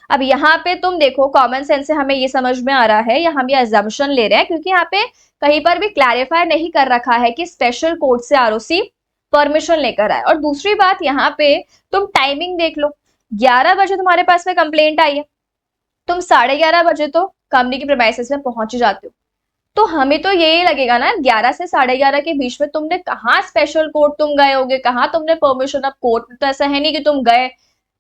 अब यहाँ पे तुम देखो कॉमन सेंस से हमें ये समझ में आ रहा है या हम ये अजम्पशन ले रहे हैं, क्योंकि यहाँ पे कहीं पर भी क्लैरिफाई नहीं कर रखा है कि स्पेशल कोर्ट से आरओसी परमिशन लेकर आए। और दूसरी बात यहाँ पे तुम टाइमिंग देख लो, 11 बजे तुम्हारे पास में कंप्लेंट आई है, तुम 11:30 बजे तो कंपनी की प्रीमाइसेस में पहुंच जाते हो। तो हमें तो यही लगेगा ना 11 से 11:30 के बीच में तुमने कहाँ स्पेशल कोर्ट तुम गए होगे, कहाँ तुमने परमिशन, अब कोर्ट में तो ऐसा है नहीं कि तुम गए,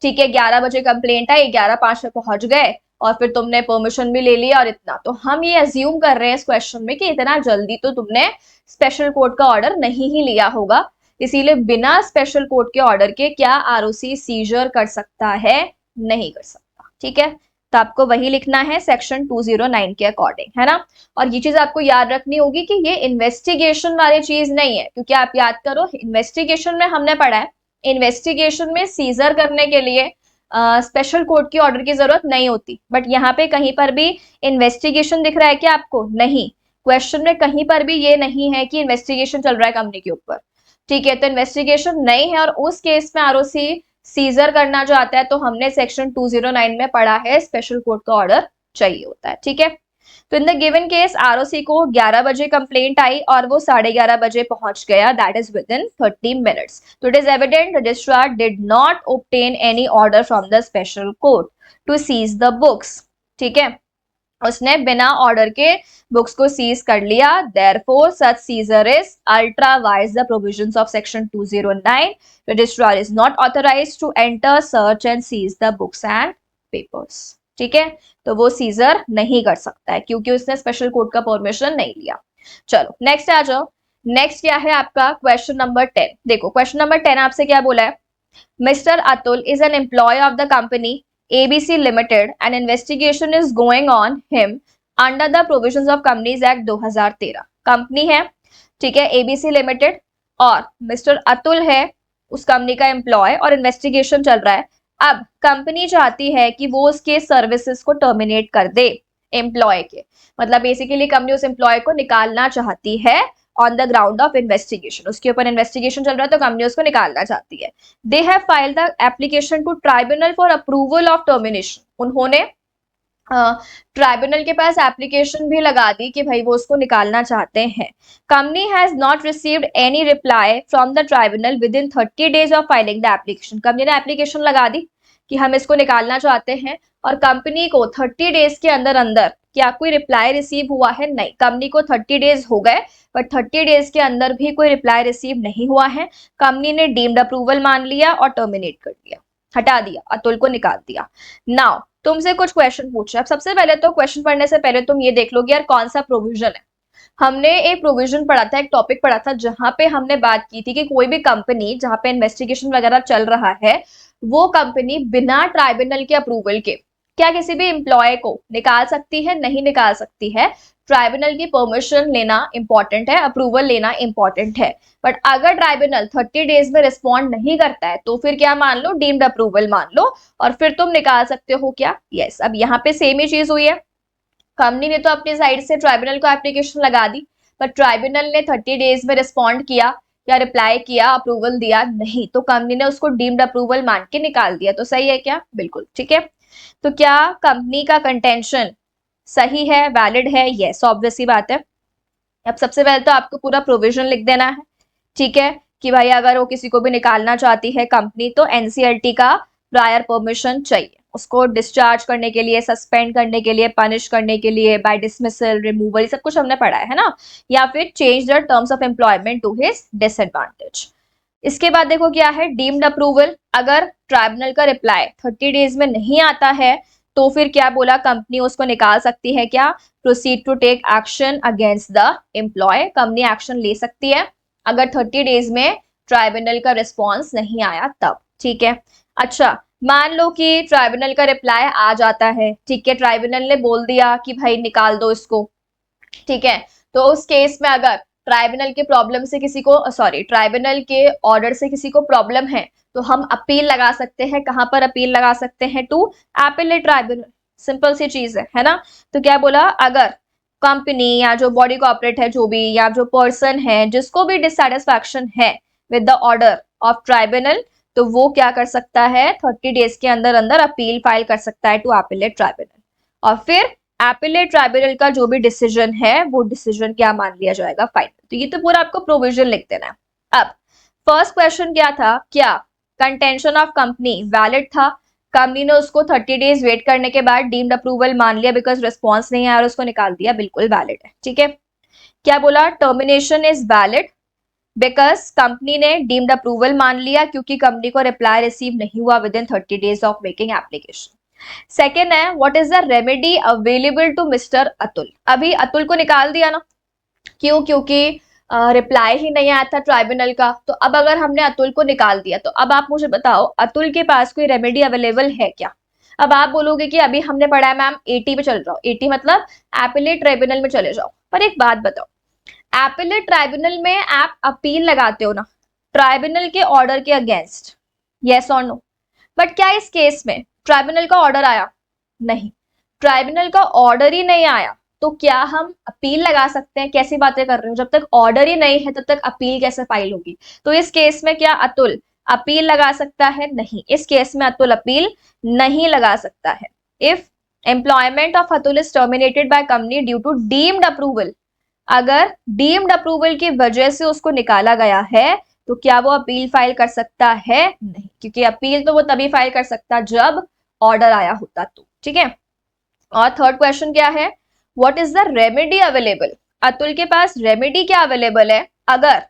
ठीक है 11 बजे कंप्लेंट आई 11:05 में पहुंच गए और फिर तुमने परमिशन भी ले लिया और इतना। तो हम ये अज्यूम कर रहे हैं इस क्वेश्चन में कि इतना जल्दी तो तुमने स्पेशल कोर्ट का ऑर्डर नहीं ही लिया होगा, इसीलिए बिना स्पेशल कोर्ट के ऑर्डर के क्या आरओसी सीजर कर सकता है, नहीं कर सकता। ठीक है, तो आपको वही लिखना है सेक्शन 209 के अकॉर्डिंग, है ना। और ये चीज आपको याद रखनी होगी कि ये इन्वेस्टिगेशन वाली चीज नहीं है, क्योंकि आप याद करो इन्वेस्टिगेशन में हमने पढ़ा है, इन्वेस्टिगेशन में सीजर करने के लिए स्पेशल कोर्ट की ऑर्डर की जरूरत नहीं होती। बट यहाँ पे कहीं पर भी इन्वेस्टिगेशन दिख रहा है क्या आपको, नहीं, क्वेश्चन में कहीं पर भी ये नहीं है कि इन्वेस्टिगेशन चल रहा है कंपनी के ऊपर। ठीक है, तो इन्वेस्टिगेशन नहीं है और उस केस में आरओसी सीजर करना जो आता है, तो हमने सेक्शन 209 में पढ़ा है स्पेशल कोर्ट का ऑर्डर चाहिए होता है। ठीक है, तो इन द गिवन केस आरओसी को 11 बजे कंप्लेंट आई और वो 11:30 बजे पहुंच गया, that is within 30 minutes. तो it is evident registrar did not obtain any order from the special court to seize the books. ठीक है, उसने बिना ऑर्डर के बुक्स को सीज कर लिया, therefore such seizure is ultra vires the provisions of section 209. registrar is not authorized to enter, search and seize the books and papers. ठीक है, तो वो सीजर नहीं कर सकता है क्योंकि उसने स्पेशल कोर्ट का परमिशन नहीं लिया। चलो नेक्स्ट आ जाओ, नेक्स्ट क्या है आपका क्वेश्चन नंबर 10। देखो क्वेश्चन नंबर 10 आपसे क्या बोला है, Mr Atul is an employee of the company ABC Limited and investigation is going on him under the provisions of Companies Act 2013। Company है, ठीक है ABC Limited, और मिस्टर अतुल है उस कंपनी का एम्प्लॉय और इन्वेस्टिगेशन चल रहा है। अब कंपनी चाहती है कि वो उसके सर्विसेज को टर्मिनेट कर दे एम्प्लॉय के, मतलब बेसिकली कंपनी उस एम्प्लॉय को निकालना चाहती है on the ground of investigation, उसके ऊपर इन्वेस्टिगेशन चल रहा है तो कंपनी उसको निकालना चाहती है। They have filed the application to tribunal for approval of termination. उन्होंने ट्राइब्यूनल के पास एप्लीकेशन भी लगा दी कि भाई वो उसको निकालना चाहते हैं। Company has not received any reply from the tribunal with in 30 days of filing the application. Company ने एप्लीकेशन लगा दी कि हम इसको निकालना चाहते हैं और कंपनी को 30 डेज के अंदर अंदर क्या कोई रिप्लाई रिसीव हुआ है, नहीं, कंपनी को 30 डेज हो गए बट 30 डेज के अंदर भी कोई रिप्लाई रिसीव नहीं हुआ है। कंपनी ने डीम्ड अप्रूवल मान लिया और टर्मिनेट कर दिया, हटा दिया, अतुल को निकाल दिया। नाउ तुमसे कुछ क्वेश्चन पूछे। अब सबसे पहले तो क्वेश्चन पढ़ने से पहले तुम ये देख लो कि यार कौन सा प्रोविजन है। हमने एक प्रोविजन पढ़ा था, एक टॉपिक पढ़ा था जहां पे हमने बात की थी कि कोई भी कंपनी जहां पे इन्वेस्टिगेशन वगैरह चल रहा है, वो कंपनी बिना ट्राइब्यूनल के अप्रूवल के क्या किसी भी एम्प्लॉय को निकाल सकती है? नहीं निकाल सकती है। ट्राइब्यूनल की परमिशन लेना इंपॉर्टेंट है, अप्रूवल लेना इंपॉर्टेंट है। बट अगर ट्राइब्यूनल 30 डेज में रिस्पॉन्ड नहीं करता है तो फिर क्या मान लो, डीम्ड अप्रूवल मान लो, और फिर तुम निकाल सकते हो क्या? यस। अब यहाँ पे सेम ही चीज हुई है, कंपनी ने तो अपनी साइड से ट्राइब्यूनल को एप्लीकेशन लगा दी, पर ट्राइब्यूनल ने 30 डेज में रिस्पॉन्ड किया या रिप्लाई किया, अप्रूवल दिया नहीं, तो कंपनी ने उसको डीम्ड अप्रूवल मान के निकाल दिया। तो सही है क्या? बिल्कुल ठीक है। तो क्या कंपनी का कंटेंशन सही है, वैलिड है? यस, ऑब्वियस सी बात है। अब सबसे पहले तो आपको पूरा प्रोविजन लिख देना है, ठीक है, कि भाई अगर वो किसी को भी निकालना चाहती है कंपनी तो एनसीएलटी का प्रायर परमिशन चाहिए उसको डिस्चार्ज करने के लिए, सस्पेंड करने के लिए, पनिश करने के लिए, बाय डिसमिसल, रिमूवल, ये सब कुछ हमने पढ़ा है ना, या फिर change the terms of employment to his disadvantage. इसके बाद देखो क्या है, डीम्ड अप्रूवल। अगर ट्राइब्यूनल का रिप्लाई 30 डेज में नहीं आता है तो फिर क्या बोला, कंपनी उसको निकाल सकती है क्या? Proceed to take action against the employee, company action ले सकती है अगर 30 डेज में ट्राइब्यूनल का रिस्पॉन्स नहीं आया तब, ठीक है। अच्छा, मान लो कि ट्राइब्यूनल का रिप्लाई आ जाता है, ठीक है, ट्राइब्यूनल ने बोल दिया कि भाई निकाल दो इसको, ठीक है, तो उस केस में अगर ट्राइब्यूनल के प्रॉब्लम से किसी को, सॉरी, ट्राइब्यूनल के ऑर्डर से किसी को प्रॉब्लम है तो हम अपील लगा सकते हैं। कहां पर अपील लगा सकते हैं? To appellate tribunal. सिंपल सी चीज है ना। तो क्या बोला, अगर कंपनी या जो बॉडी कॉर्पोरेट है, जो भी, या जो पर्सन है जिसको भी डिससेटिस्फैक्शन है with the order of tribunal, तो वो क्या कर सकता है, 30 डेज के अंदर अंदर अपील फाइल कर सकता है टू एपेलेट ट्राइब्यूनल, और फिर एपेलेट ट्राइब्यूनल का जो भी डिसीजन है वो डिसीजन क्या मान लिया जाएगा, फाइनल। तो ये तो पूरा आपको प्रोविजन लिख देना है। अब फर्स्ट क्वेश्चन क्या था, क्या कंटेंशन ऑफ कंपनी वैलिड था? कंपनी ने उसको 30 डेज वेट करने के बाद डीम्ड अप्रूवल मान लिया बिकॉज रिस्पॉन्स नहीं आया और उसको निकाल दिया, बिल्कुल वैलिड है, ठीक है। क्या बोला, termination is valid because company ने डीम्ड अप्रूवल मान लिया क्योंकि कंपनी को रिप्लाई रिसीव नहीं हुआ within 30 days of making application. Second है, what is the remedy available to mister Atul? अभी अतुल को निकाल दिया ना, क्यों? क्योंकि रिप्लाई ही नहीं आया था ट्राइब्यूनल का। तो अब अगर हमने अतुल को निकाल दिया तो अब आप मुझे बताओ, अतुल के पास कोई रेमेडी अवेलेबल है क्या? अब आप बोलोगे कि अभी हमने पढ़ा है मैम, 80 पे चल जाओ, 80 मतलब एपेलेट ट्राइब्यूनल में चले जाओ। पर एक बात बताओ, एपेलेट ट्राइब्यूनल में आप अपील लगाते हो ना ट्राइब्यूनल के ऑर्डर के अगेंस्ट, यस और नो? बट क्या इस केस में ट्राइब्यूनल का ऑर्डर आया? नहीं, ट्राइब्यूनल का ऑर्डर ही नहीं आया तो क्या हम अपील लगा सकते हैं? कैसी बातें कर रहे हो, जब तक ऑर्डर ही नहीं है तब तक अपील कैसे फाइल होगी? तो इस केस में क्या अतुल अपील लगा सकता है? नहीं, इस केस में अतुल अपील नहीं लगा सकता है। If employment of Atul is terminated by company due to deemed approval, अगर डीम्ड अप्रूवल की वजह से उसको निकाला गया है तो क्या वो अपील फाइल कर सकता है? नहीं, क्योंकि अपील तो वो तभी फाइल कर सकता जब ऑर्डर आया होता तो, ठीक है। और थर्ड क्वेश्चन क्या है, what is the remedy available? Atul के पास रेमेडी क्या अवेलेबल है अगर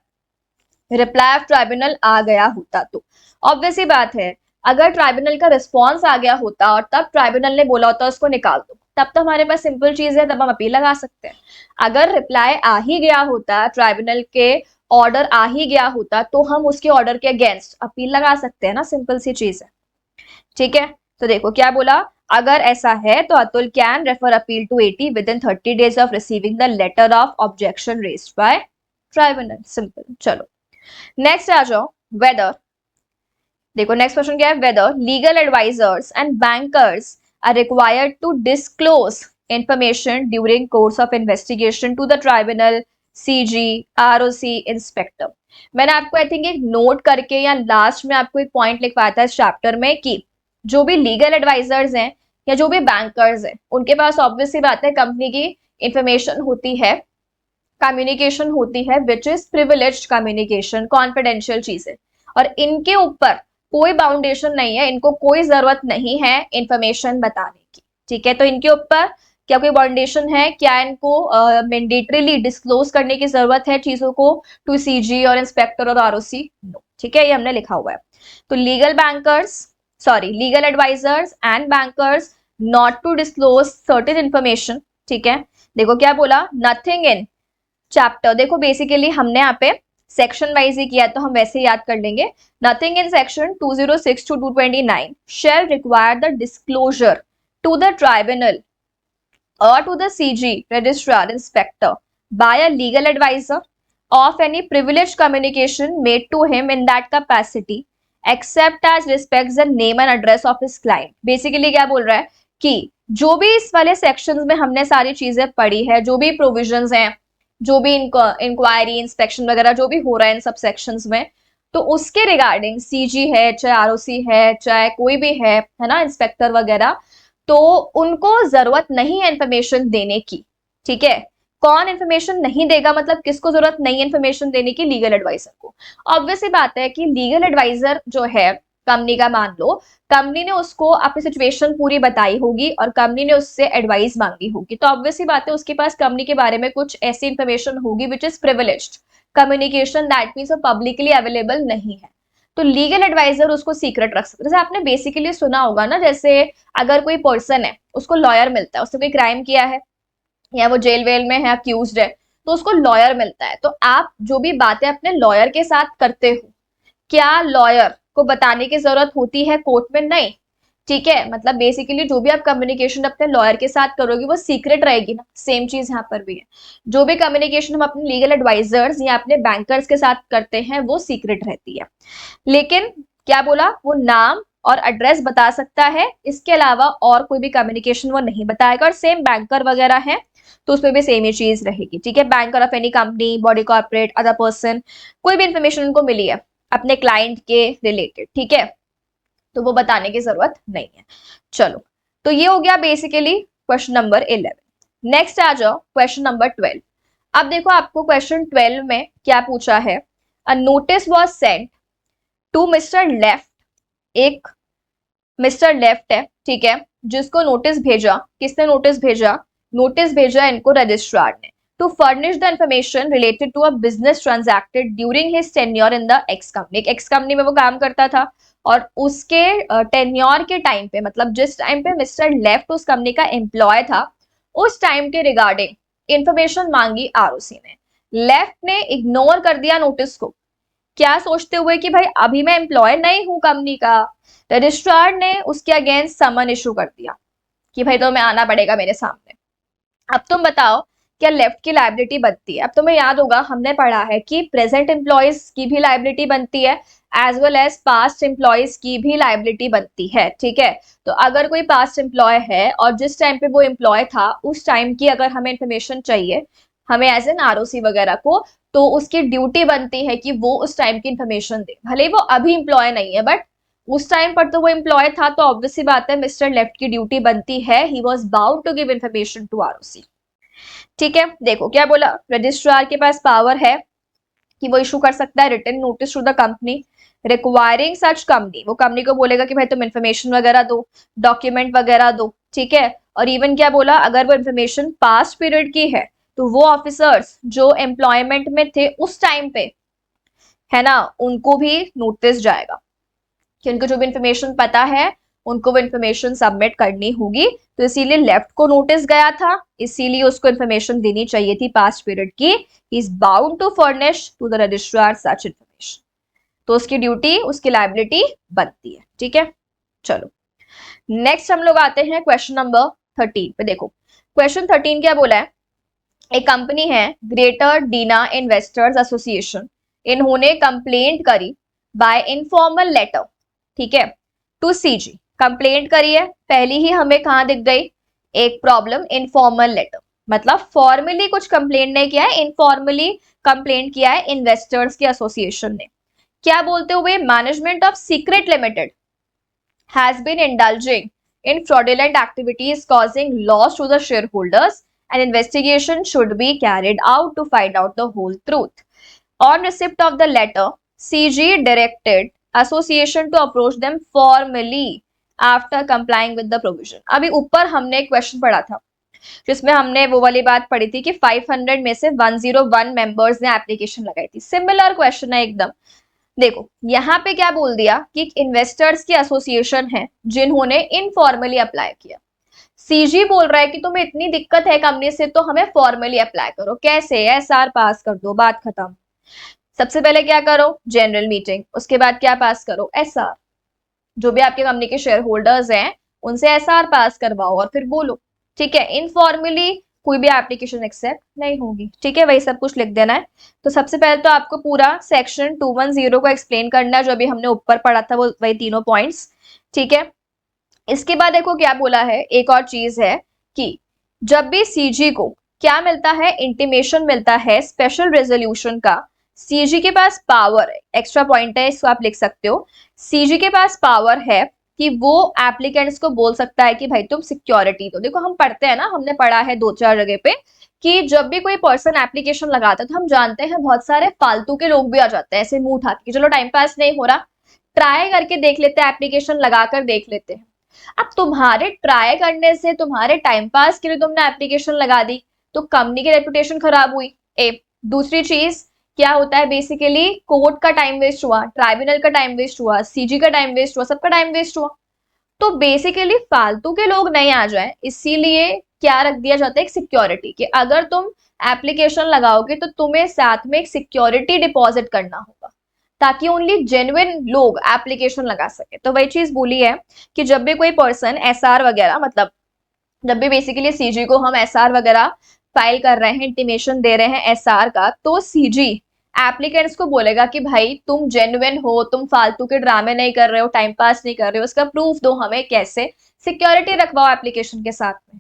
रिप्लाई ऑफ ट्राइब्यूनल आ गया होता तो? ऑब्वियस ही बात है, अगर ट्राइब्यूनल का रिस्पॉन्स आ गया होता और तब ट्राइब्यूनल ने बोला होता उसको निकाल दो, तब तो हमारे पास सिंपल चीज है, तब हम अपील लगा सकते हैं। अगर रिप्लाई आ ही गया होता, ट्राइब्यूनल के ऑर्डर आ ही गया होता, तो हम उसके ऑर्डर के अगेंस्ट अपील लगा सकते हैं ना, सिंपल सी चीज है, ठीक है। तो देखो क्या बोला, अगर ऐसा है तो Atul can refer appeal to 80 within 30 days of receiving the letter of objection raised by tribunal. Simple. चलो नेक्स्ट आ जाओ, वेदर। देखो नेक्स्ट क्वेश्चन क्या है, whether legal advisers and bankers are required to disclose information during course of investigation to the tribunal, CG, ROC, inspector. मैंने आपको आई थिंक एक नोट करके या लास्ट में आपको एक पॉइंट लिखवाया था इस चैप्टर में कि जो भी लीगल एडवाइजर्स हैं या जो भी बैंकर्स हैं उनके पास ऑब्वियस सी बात है कंपनी की इंफॉर्मेशन होती है, कम्युनिकेशन होती है which is privileged communication, confidential चीजें, और इनके ऊपर कोई बाउंडेशन नहीं है, इनको कोई जरूरत नहीं है इंफॉर्मेशन बताने की, ठीक है। तो इनके ऊपर क्या कोई बाउंडेशन है? क्या इनको मैंडेटरीली डिस्क्लोज करने की जरूरत है चीजों को टू सीजी और इंस्पेक्टर और आरओसी? नो, ठीक है, ये हमने लिखा हुआ है। तो legal bankers, sorry, legal advisers and bankers not to disclose certain information, ठीक है। देखो क्या बोला, नथिंग इन चैप्टर, देखो बेसिकली हमने यहाँ पे सेक्शन वाइज ही किया तो हम वैसे ही याद कर लेंगे। Nothing in section 206 to 229 shall require the disclosure to the tribunal or to the CG, registrar, inspector by a legal advisor of any privileged communication made to him in that capacity except as respects the name and address of his client. Basically क्या बोल रहा है कि जो भी इस वाले सेक्शंस में हमने सारी चीजें पढ़ी है, जो भी प्रोविजंस हैं, जो भी इंक्वायरी इंस्पेक्शन वगैरह जो भी हो रहा है इन सब सेक्शंस में, तो उसके रिगार्डिंग सीजी है, चाहे आरओसी है, चाहे कोई भी है ना, इंस्पेक्टर वगैरह, तो उनको जरूरत नहीं है इंफॉर्मेशन देने की। ठीक है, कौन इंफॉर्मेशन नहीं देगा, मतलब किसको जरूरत नहीं है इंफॉर्मेशन देने की? लीगल एडवाइजर को। ऑब्वियस बात है कि लीगल एडवाइजर जो है कंपनी का, मान लो कंपनी ने उसको अपनी सिचुएशन पूरी बताई होगी और कंपनी ने उससे एडवाइस मांगी होगी, तो ऑब्वियस बात है उसके पास कंपनी के बारे में कुछ ऐसी इंफॉर्मेशन होगी which is privileged communication, that means publicly available नहीं है, तो लीगल एडवाइजर उसको सीक्रेट रख सकता है। जैसे आपने बेसिकली सुना होगा ना, जैसे अगर कोई पर्सन है उसको लॉयर मिलता है, उसने कोई क्राइम किया है या वो जेल वेल में है, अक्यूज्ड है, तो उसको लॉयर मिलता है, तो आप जो भी बातें अपने लॉयर के साथ करते हो, क्या लॉयर को बताने की जरूरत होती है कोर्ट में? नहीं। ठीक है, मतलब बेसिकली जो भी आप कम्युनिकेशन अपने लॉयर के साथ करोगे वो सीक्रेट रहेगी ना, सेम चीज यहाँ पर भी है। जो भी कम्युनिकेशन हम अपने लीगल एडवाइजर्स या अपने बैंकर्स के साथ करते हैं वो सीक्रेट रहती है। लेकिन क्या बोला, वो नाम और एड्रेस बता सकता है, इसके अलावा और कोई भी कम्युनिकेशन वो नहीं बताएगा। और सेम बैंकर वगैरह है तो उसमें भी सेम ही चीज रहेगी। ठीक है, banker of any company, body corporate, other person, कोई भी इंफॉर्मेशन उनको मिली है अपने क्लाइंट के रिलेटेड, ठीक है, तो वो बताने की जरूरत नहीं है। चलो, तो ये हो गया बेसिकली क्वेश्चन नंबर 11। नेक्स्ट आ जाओ क्वेश्चन नंबर 12। अब देखो आपको क्वेश्चन 12 में क्या पूछा है, a notice was sent to Mr Left. एक मिस्टर लेफ्ट है, ठीक है, जिसको नोटिस भेजा, किसने नोटिस भेजा? नोटिस भेजा इनको रजिस्ट्रार ने, to furnish the information related to a business transacted during his tenure in the ex company. एक एक्स कंपनी में वो काम करता था और उसके टेन्योर के टाइम पे, मतलब जिस टाइम पे मिस्टर लेफ्ट उस कंपनी का एम्प्लॉय था, उस टाइम के रिगार्डिंग इंफॉर्मेशन मांगी आरओसी ने। लेफ्ट ने इग्नोर कर दिया नोटिस को, क्या सोचते हुए कि भाई अभी मैं एम्प्लॉय नहीं हूं कंपनी का। रजिस्ट्रार ने उसके अगेंस्ट समन इशू कर दिया कि भाई तुम्हें आना पड़ेगा मेरे सामने। अब तुम बताओ क्या लेफ्ट की लायबिलिटी बनती है? अब तुम्हें याद होगा हमने पढ़ा है कि प्रेजेंट एम्प्लॉयज की भी लायबिलिटी बनती है as well as past employees की भी लायबिलिटी बनती है। ठीक है, तो अगर कोई पास्ट एम्प्लॉय है और जिस टाइम पे वो एम्प्लॉय था उस टाइम की अगर हमें इंफॉर्मेशन चाहिए, हमें एज एन आरओसी वगैरह को, तो उसकी ड्यूटी बनती है कि वो उस टाइम की इंफॉर्मेशन दे, भले वो अभी एम्प्लॉय नहीं है बट उस टाइम पर तो वो एम्प्लॉय था, तो ऑब्वियस सी बात है मिस्टर लेफ्ट की ड्यूटी बनती है, he was bound to give information to ROC. ठीक है, देखो क्या बोला, रजिस्ट्रार के पास पावर है कि वो इशू कर सकता है written notice to the company requiring such company. वो कंपनी को बोलेगा कि भाई तुम इन्फॉर्मेशन वगैरह दो, डॉक्यूमेंट वगैरह दो। ठीक है, और इवन क्या बोला, अगर वो इन्फॉर्मेशन पास्ट पीरियड की है तो वो ऑफिसर्स जो एम्प्लॉयमेंट में थे उस टाइम पे, है ना, उनको भी नोटिस जाएगा कि उनको जो भी इंफॉर्मेशन पता है उनको वो इन्फॉर्मेशन सबमिट करनी होगी। तो इसीलिए लेफ्ट को नोटिस गया था, इसीलिए उसको इन्फॉर्मेशन देनी चाहिए थी पास्ट पीरियड की। He is bound to furnish to the registrar such information, तो उसकी ड्यूटी, उसकी लायबिलिटी बनती है। ठीक है, चलो नेक्स्ट हम लोग आते हैं क्वेश्चन नंबर 13 पे। देखो क्वेश्चन 13 क्या बोला है, एक कंपनी है ग्रेटर डीना इन्वेस्टर्स एसोसिएशन, इन्होंने कंप्लेंट करी बाय इनफॉर्मल लेटर, ठीक है, टू सीजी। कंप्लेंट करी है, पहली ही हमें कहां दिख गई एक प्रॉब्लम, इनफॉर्मल लेटर, मतलब फॉर्मली कुछ कंप्लेंट नहीं किया है, इनफॉर्मली कंप्लेंट किया है इन्वेस्टर्स के एसोसिएशन ने। क्या बोलते हुए, management of Secret Limited has been indulging in fraudulent activities causing loss to the shareholders and investigation should be carried out to find out the whole truth. On receipt of the letter, CG directed association to approach them formally after complying with the provision. अभी ऊपर हमने एक क्वेश्चन पढ़ा था जिसमें हमने वो वाली बात पढ़ी थी कि 500 में से 101 मेंबर्स ने एप्लीकेशन लगाई थी। सिमिलर क्वेश्चन है एकदम। देखो यहाँ पे क्या बोल दिया कि इन्वेस्टर्स की एसोसिएशन है जिन्होंने इनफॉर्मली अप्लाई किया। सीजी बोल रहा है कि तुम्हें इतनी दिक्कत है कंपनी से तो हमें फॉर्मली अप्लाई करो। कैसे? एसआर पास कर दो, बात खत्म। सबसे पहले क्या करो, जनरल मीटिंग, उसके बाद क्या पास करो, एसआर। जो भी आपके कंपनी के शेयर होल्डर्स हैं उनसे एसआर पास करवाओ और फिर बोलो, ठीक है। इनफॉर्मली कोई भी एप्लीकेशन एक्सेप्ट नहीं होगी, ठीक है। वही सब कुछ लिख देना है। तो सबसे पहले तो आपको पूरा सेक्शन 210 को एक्सप्लेन करना है, जो अभी हमने ऊपर पढ़ा था वो वही तीनों पॉइंट्स, ठीक है। इसके बाद देखो क्या बोला है, एक और चीज है कि जब भी सीजी को क्या मिलता है, इंटीमेशन मिलता है स्पेशल रेजोल्यूशन का, सीजी के पास पावर है, एक्स्ट्रा पॉइंट है, इसको आप लिख सकते हो, सीजी के पास पावर है कि वो एप्लीकेंट्स को बोल सकता है कि भाई तुम सिक्योरिटी दो। देखो हम पढ़ते हैं ना, हमने पढ़ा है 2-4 जगह पे कि जब भी कोई पर्सन एप्लीकेशन लगाता है तो हम जानते हैं बहुत सारे फालतू के लोग भी आ जाते हैं ऐसे मुंह उठा के, चलो टाइम पास नहीं हो रहा, ट्राई करके देख लेते हैं, एप्लीकेशन लगाकर देख लेते हैं। अब तुम्हारे ट्राई करने से, तुम्हारे टाइम पास के लिए तुमने एप्लीकेशन लगा दी, तो कंपनी की रेपुटेशन खराब हुई। दूसरी चीज क्या होता है, बेसिकली कोर्ट का टाइम वेस्ट हुआ, ट्राइब्यूनल का टाइम वेस्ट हुआ, सीजी का टाइम वेस्ट हुआ, सबका टाइम वेस्ट हुआ। तो बेसिकली फालतू के लोग नहीं आ जाए, इसीलिए क्या रख दिया जाता है, एक सिक्योरिटी, कि अगर तुम एप्लीकेशन लगाओगे तो तुम्हें साथ में एक सिक्योरिटी डिपॉजिट करना होगा, ताकि ओनली जेन्युइन लोग एप्लीकेशन लगा सके। तो वही चीज बोली है कि जब भी कोई पर्सन एसआर वगैरह, मतलब जब भी बेसिकली सीजी को हम एसआर वगैरह फाइल कर रहे हैं, इंटीमेशन दे रहे हैं एसआर का, तो सीजी एप्लीकेंट्स को बोलेगा कि भाई तुम जेन्युइन हो, तुम फालतू के ड्रामे नहीं कर रहे हो, टाइम पास नहीं कर रहे हो, उसका प्रूफ दो हमें, कैसे सिक्योरिटी रखवाओ एप्लीकेशन के साथ में,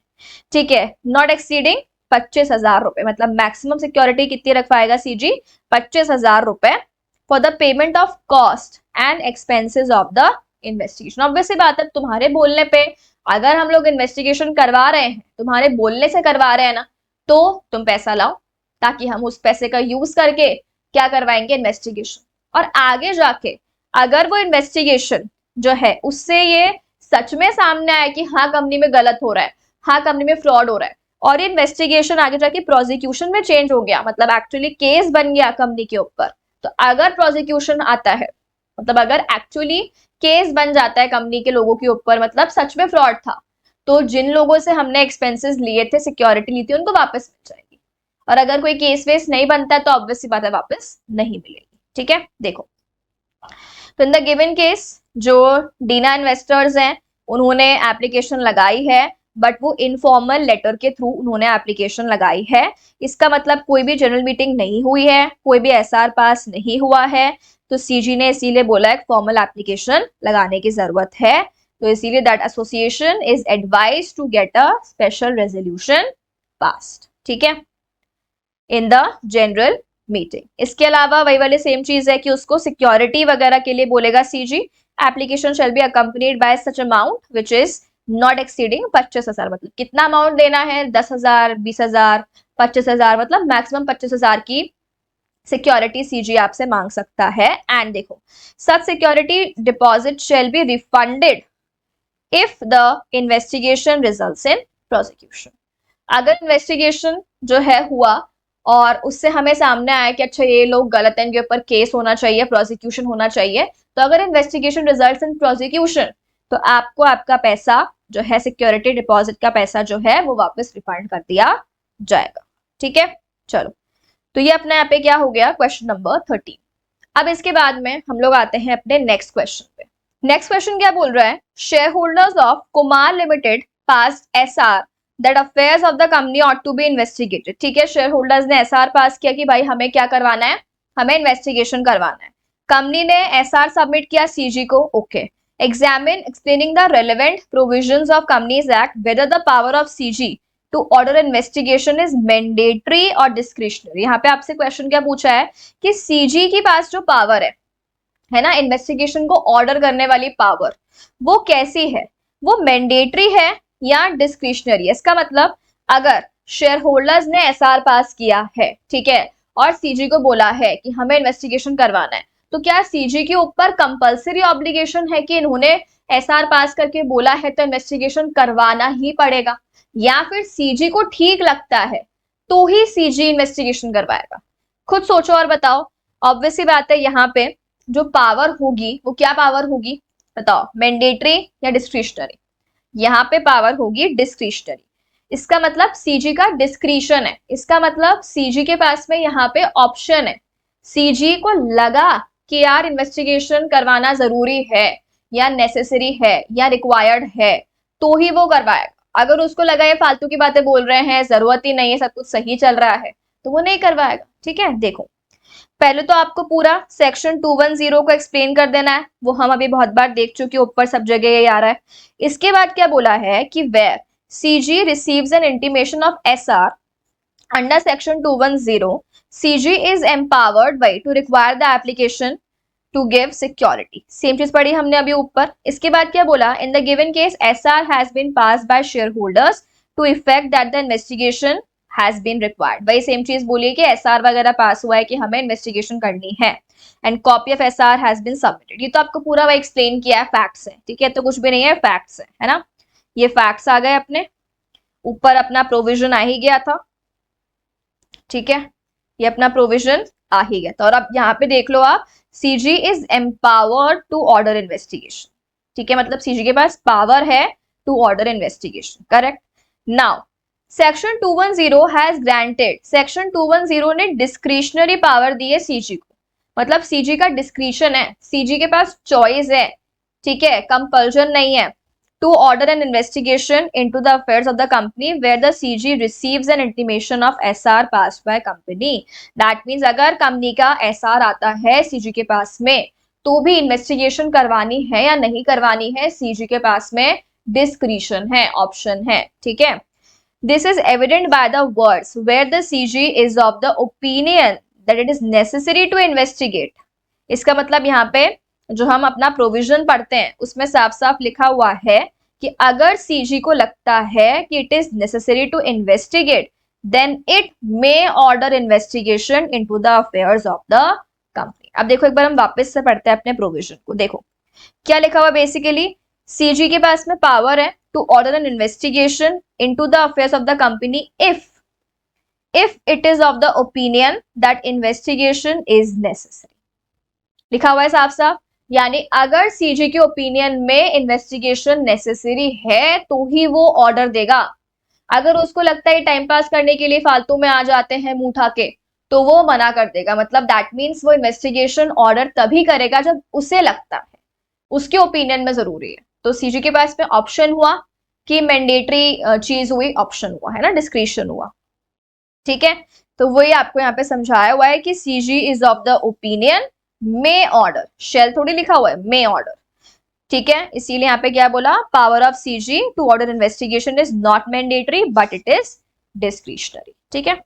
ठीक है। नॉट एक्सीडिंग 25,000 रुपए, मतलब मैक्सिमम सिक्योरिटी कितनी रखवाएगा सीजी, 25,000 रुपए for the payment of cost and expenses of the investigation. Obviously बात है, तुम्हारे बोलने पे अगर हम लोग इन्वेस्टिगेशन करवा रहे हैं, तुम्हारे बोलने से करवा रहे हैं ना, तो तुम पैसा लाओ, ताकि हम उस पैसे का यूज करके क्या करवाएंगे, इन्वेस्टिगेशन। और आगे जाके अगर वो इन्वेस्टिगेशन जो है उससे ये सच में सामने आया कि हाँ कंपनी में गलत हो रहा है, हाँ कंपनी में फ्रॉड हो रहा है, और ये इन्वेस्टिगेशन आगे जाके प्रोसिक्यूशन में चेंज हो गया, मतलब एक्चुअली केस बन गया कंपनी के ऊपर, तो अगर प्रोसिक्यूशन आता है, मतलब अगर एक्चुअली केस बन जाता है कंपनी के लोगों के ऊपर, मतलब सच में फ्रॉड था, तो जिन लोगों से हमने एक्सपेंसेस लिए थे, सिक्योरिटी ली थी, उनको वापस मिल जाएगी। और अगर कोई केस वेस नहीं बनता है तो ऑब्वियसली बात है वापस नहीं मिलेगी, ठीक है। देखो, तो इन द गिवन केस जो डीना इन्वेस्टर्स हैं उन्होंने एप्लीकेशन लगाई है, बट वो इनफॉर्मल लेटर के थ्रू उन्होंने एप्लीकेशन लगाई है। इसका मतलब कोई भी जनरल मीटिंग नहीं हुई है, कोई भी एसआर पास नहीं हुआ है, तो सीजी ने इसीलिए बोला एक फॉर्मल एप्लीकेशन लगाने की जरूरत है। तो इसीलिए that association is advise to get a special resolution passed, ठीक है, इन द जनरल मीटिंग। इसके अलावा वही वाली सेम चीज है कि उसको सिक्योरिटी वगैरह के लिए बोलेगा CG, application shall be accompanied by such amount which is not exceeding 25,000, मतलब कितना अमाउंट देना है, 10,000, 20,000, 25,000, मतलब मैक्सिमम 25,000 की सिक्योरिटी सीजी आपसे मांग सकता है। एंड देखो, such security deposit shall be refunded if the investigation results in prosecution. अगर इन्वेस्टिगेशन जो है हुआ और उससे हमें सामने आया कि अच्छा ये लोग गलत हैं, इनके ऊपर केस होना चाहिए, प्रोसिक्यूशन होना चाहिए, तो अगर इन्वेस्टिगेशन रिजल्ट्स इन प्रोसिक्यूशन, तो आपको आपका पैसा जो है, सिक्योरिटी डिपॉजिट का पैसा जो है, वो वापस रिफंड कर दिया जाएगा, ठीक है। चलो, तो ये अपने यहाँ पे क्या हो गया, क्वेश्चन नंबर 13। अब इसके बाद में हम लोग आते हैं अपने नेक्स्ट क्वेश्चन पे। नेक्स्ट क्वेश्चन क्या बोल रहा है, share holders of Kumar Limited pass SR that affairs of the company ought to be investigated, ठीक है। शेयर होल्डर्स ने एसआर पास किया कि भाई हमें क्या करवाना है, हमें इन्वेस्टिगेशन करवाना है। कंपनी ने एसआर सबमिट किया सीजी को, okay. Examine explaining the relevant provisions of companies act whether the power of CG to order investigation is mandatory or discretionary. यहाँ पे आपसे क्वेश्चन क्या पूछा है कि सीजी के पास जो पावर है ना, इन्वेस्टिगेशन को ऑर्डर करने वाली पावर, वो कैसी है, वो मैंडेटरी है या डिस्क्रिशनरी। इसका मतलब अगर शेयर होल्डर्स ने एसआर पास किया है, ठीक है, और सीजी को बोला है कि हमें इन्वेस्टिगेशन करवाना है, तो क्या सीजी के ऊपर कंपलसरी ऑब्लिगेशन है कि इन्होंने एसआर पास करके बोला है तो इन्वेस्टिगेशन करवाना ही पड़ेगा, या फिर सीजी को ठीक लगता है तो ही सीजी इन्वेस्टिगेशन करवाएगा? खुद सोचो और बताओ। ऑब्वियसली बात है, यहाँ पे जो पावर होगी वो क्या पावर होगी, बताओ, मैंडेटरी या डिस्क्रिशनरी? यहाँ पे पावर होगी डिस्क्रिशनरी। इसका मतलब सीजी का डिस्क्रिशन है, इसका मतलब सीजी के पास में यहाँ पे ऑप्शन है। सीजी को लगा कि यार इन्वेस्टिगेशन करवाना जरूरी है या नेसेसरी है या रिक्वायर्ड है, तो ही वो करवाएगा। अगर उसको लगा ये फालतू की बातें बोल रहे हैं, जरूरत ही नहीं है, सब कुछ सही चल रहा है, तो वो नहीं करवाएगा। ठीक है, देखो पहले तो आपको पूरा सेक्शन 210 को एक्सप्लेन कर देना है, वो हम अभी बहुत बार देख चुके, ऊपर सब जगह ये आ रहा है। इसके बाद क्या बोला है कि where CG receives an intimation of SR under section 210, CG is empowered by to require the application to give security. Same चीज पढ़ी हमने अभी ऊपर। इसके बाद क्या बोला, in the given case SR has been passed by share holders to effect that the investigation has been required. वही सेम चीज बोलिए कि एसआर वगैरह पास हुआ है कि हमें इन्वेस्टिगेशन करनी है, and copy of SR has been submitted. ये तो आपको पूरा वही एक्सप्लेन किया है, फैक्ट्स है। ठीक है, तो कुछ भी नहीं है, फैक्ट्स है ना। ये फैक्ट्स आ गए अपने ऊपर, अपना प्रोविजन आ ही गया था। ठीक है, ये अपना प्रोविजन आ ही गया था। और अब यहाँ पे देख लो आप, CG is empowered to order investigation. ठीक है, मतलब सीजी के पास पावर है to order investigation. Correct. Now section 210 has granted, section 210 ने डिस्क्रिशनरी पावर दी है सीजी को, मतलब सीजी का डिस्क्रिशन है, सीजी के पास चॉइस है। ठीक है, कंपल्शन नहीं है। to order an investigation into the affairs of the company where the CG receives an intimation of SR passed by company. That means अगर कंपनी का SR आता है CG के पास में, तो भी इन्वेस्टिगेशन करवानी है या नहीं करवानी है, CG के पास में डिस्क्रिशन है, ऑप्शन है। ठीक है, this is evident by the words where the CG is of the opinion that it is necessary to investigate. इसका मतलब यहाँ पे जो हम अपना प्रोविजन पढ़ते हैं उसमें साफ साफ लिखा हुआ है कि अगर सीजी को लगता है कि it is necessary to investigate, then it may order investigation into the affairs of the company. अब देखो एक बार हम वापस से पढ़ते हैं अपने प्रोविजन को। देखो क्या लिखा हुआ, बेसिकली सीजी के पास में पावर है to order an investigation into the affairs of the company if it is of the opinion that investigation is necessary। लिखा हुआ है साफ साफ, यानी अगर सीजी के ओपिनियन में इन्वेस्टिगेशन नेसेसरी है तो ही वो ऑर्डर देगा। अगर उसको लगता है टाइम पास करने के लिए फालतू में आ जाते हैं मुंह उठा के, तो वो मना कर देगा। मतलब दैट मीन्स वो इन्वेस्टिगेशन ऑर्डर तभी करेगा जब उसे लगता है, उसके ओपिनियन में जरूरी है। तो सीजी के पास में ऑप्शन हुआ कि मैंडेटरी चीज हुई, ऑप्शन हुआ है ना, डिस्क्रिशन हुआ। ठीक है, तो वही आपको यहाँ पे समझाया हुआ है कि CG is of the opinion may order, shall थोड़ी लिखा हुआ है, मे ऑर्डर। ठीक है, इसीलिए यहाँ पे क्या बोला, power of CG to order investigation is not mandatory but it is discretionary. ठीक है,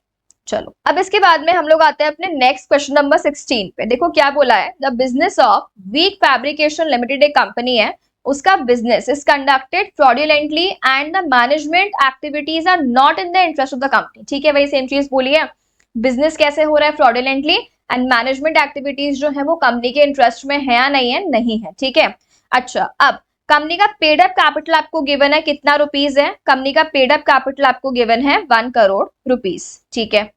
चलो अब इसके बाद में हम लोग आते हैं अपने नेक्स्ट क्वेश्चन नंबर 16 पे। देखो क्या बोला है, the business of Weak Fabrication Limited एक कंपनी है, उसका business is conducted fraudulently and the management activities are not in the interest of the company. ठीक है, वही सेम चीज बोली है, बिजनेस कैसे हो रहा है फ्रॉडुलेंटली, एंड मैनेजमेंट एक्टिविटीज जो है वो कंपनी के इंटरेस्ट में है या नहीं है, नहीं है। ठीक है, अच्छा अब कंपनी का पेड अप कैपिटल आपको गिवन है, कितना रुपीज है, कंपनी का पेड अप कैपिटल आपको गिवन है 1 करोड़ रुपीज। ठीक है,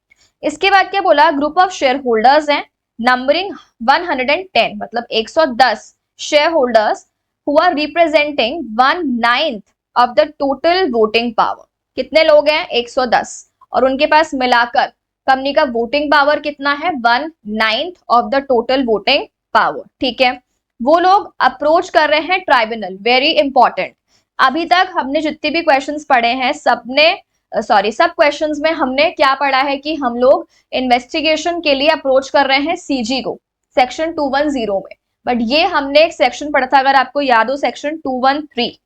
इसके बाद क्या बोला, ग्रुप ऑफ शेयर होल्डर्स हैं नंबरिंग 110, मतलब 110 share holders who are representing 1/9 of the total voting power. कितने लोग हैं, 110, और उनके पास मिलाकर कंपनी का वोटिंग पावर कितना है, 1/9 of the total voting power. ठीक है, वो लोग अप्रोच कर रहे हैं ट्राइब्यूनल, वेरी इंपॉर्टेंट। अभी तक हमने जितने भी क्वेश्चंस पढ़े हैं सब क्वेश्चंस में हमने क्या पढ़ा है कि हम लोग इन्वेस्टिगेशन के लिए अप्रोच कर रहे हैं सीजी को, सेक्शन 210 में। बट ये हमने एक सेक्शन पढ़ा था, अगर आपको याद हो, सेक्शन 213,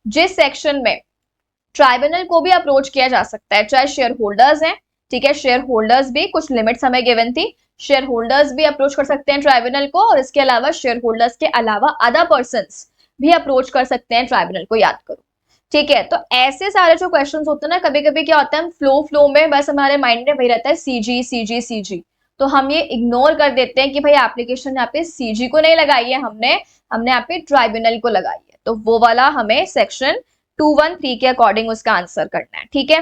जिस सेक्शन में ट्राइब्यूनल को भी अप्रोच किया जा सकता है, चाहे शेयर होल्डर्स हैं। ठीक है, शेयर होल्डर्स भी, कुछ लिमिट्स हमें गिवन थी, शेयर होल्डर्स भी अप्रोच कर सकते हैं ट्राइब्यूनल को, और इसके अलावा शेयर होल्डर्स के अलावा अदर पर्संस भी अप्रोच कर सकते हैं ट्राइब्यूनल को, याद करो। ठीक है, तो ऐसे सारे जो क्वेश्चंस होते हैं ना, कभी कभी क्या होता है, हम फ्लो में बस हमारे माइंड में वही रहता है सीजी सीजी सीजी, तो हम ये इग्नोर कर देते हैं कि भाई एप्लीकेशन यहाँ पे सीजी को नहीं लगाई है हमने यहाँ पे ट्राइब्यूनल को लगाई है। तो वो वाला हमें सेक्शन 213 के अकॉर्डिंग उसका आंसर करना है। ठीक है,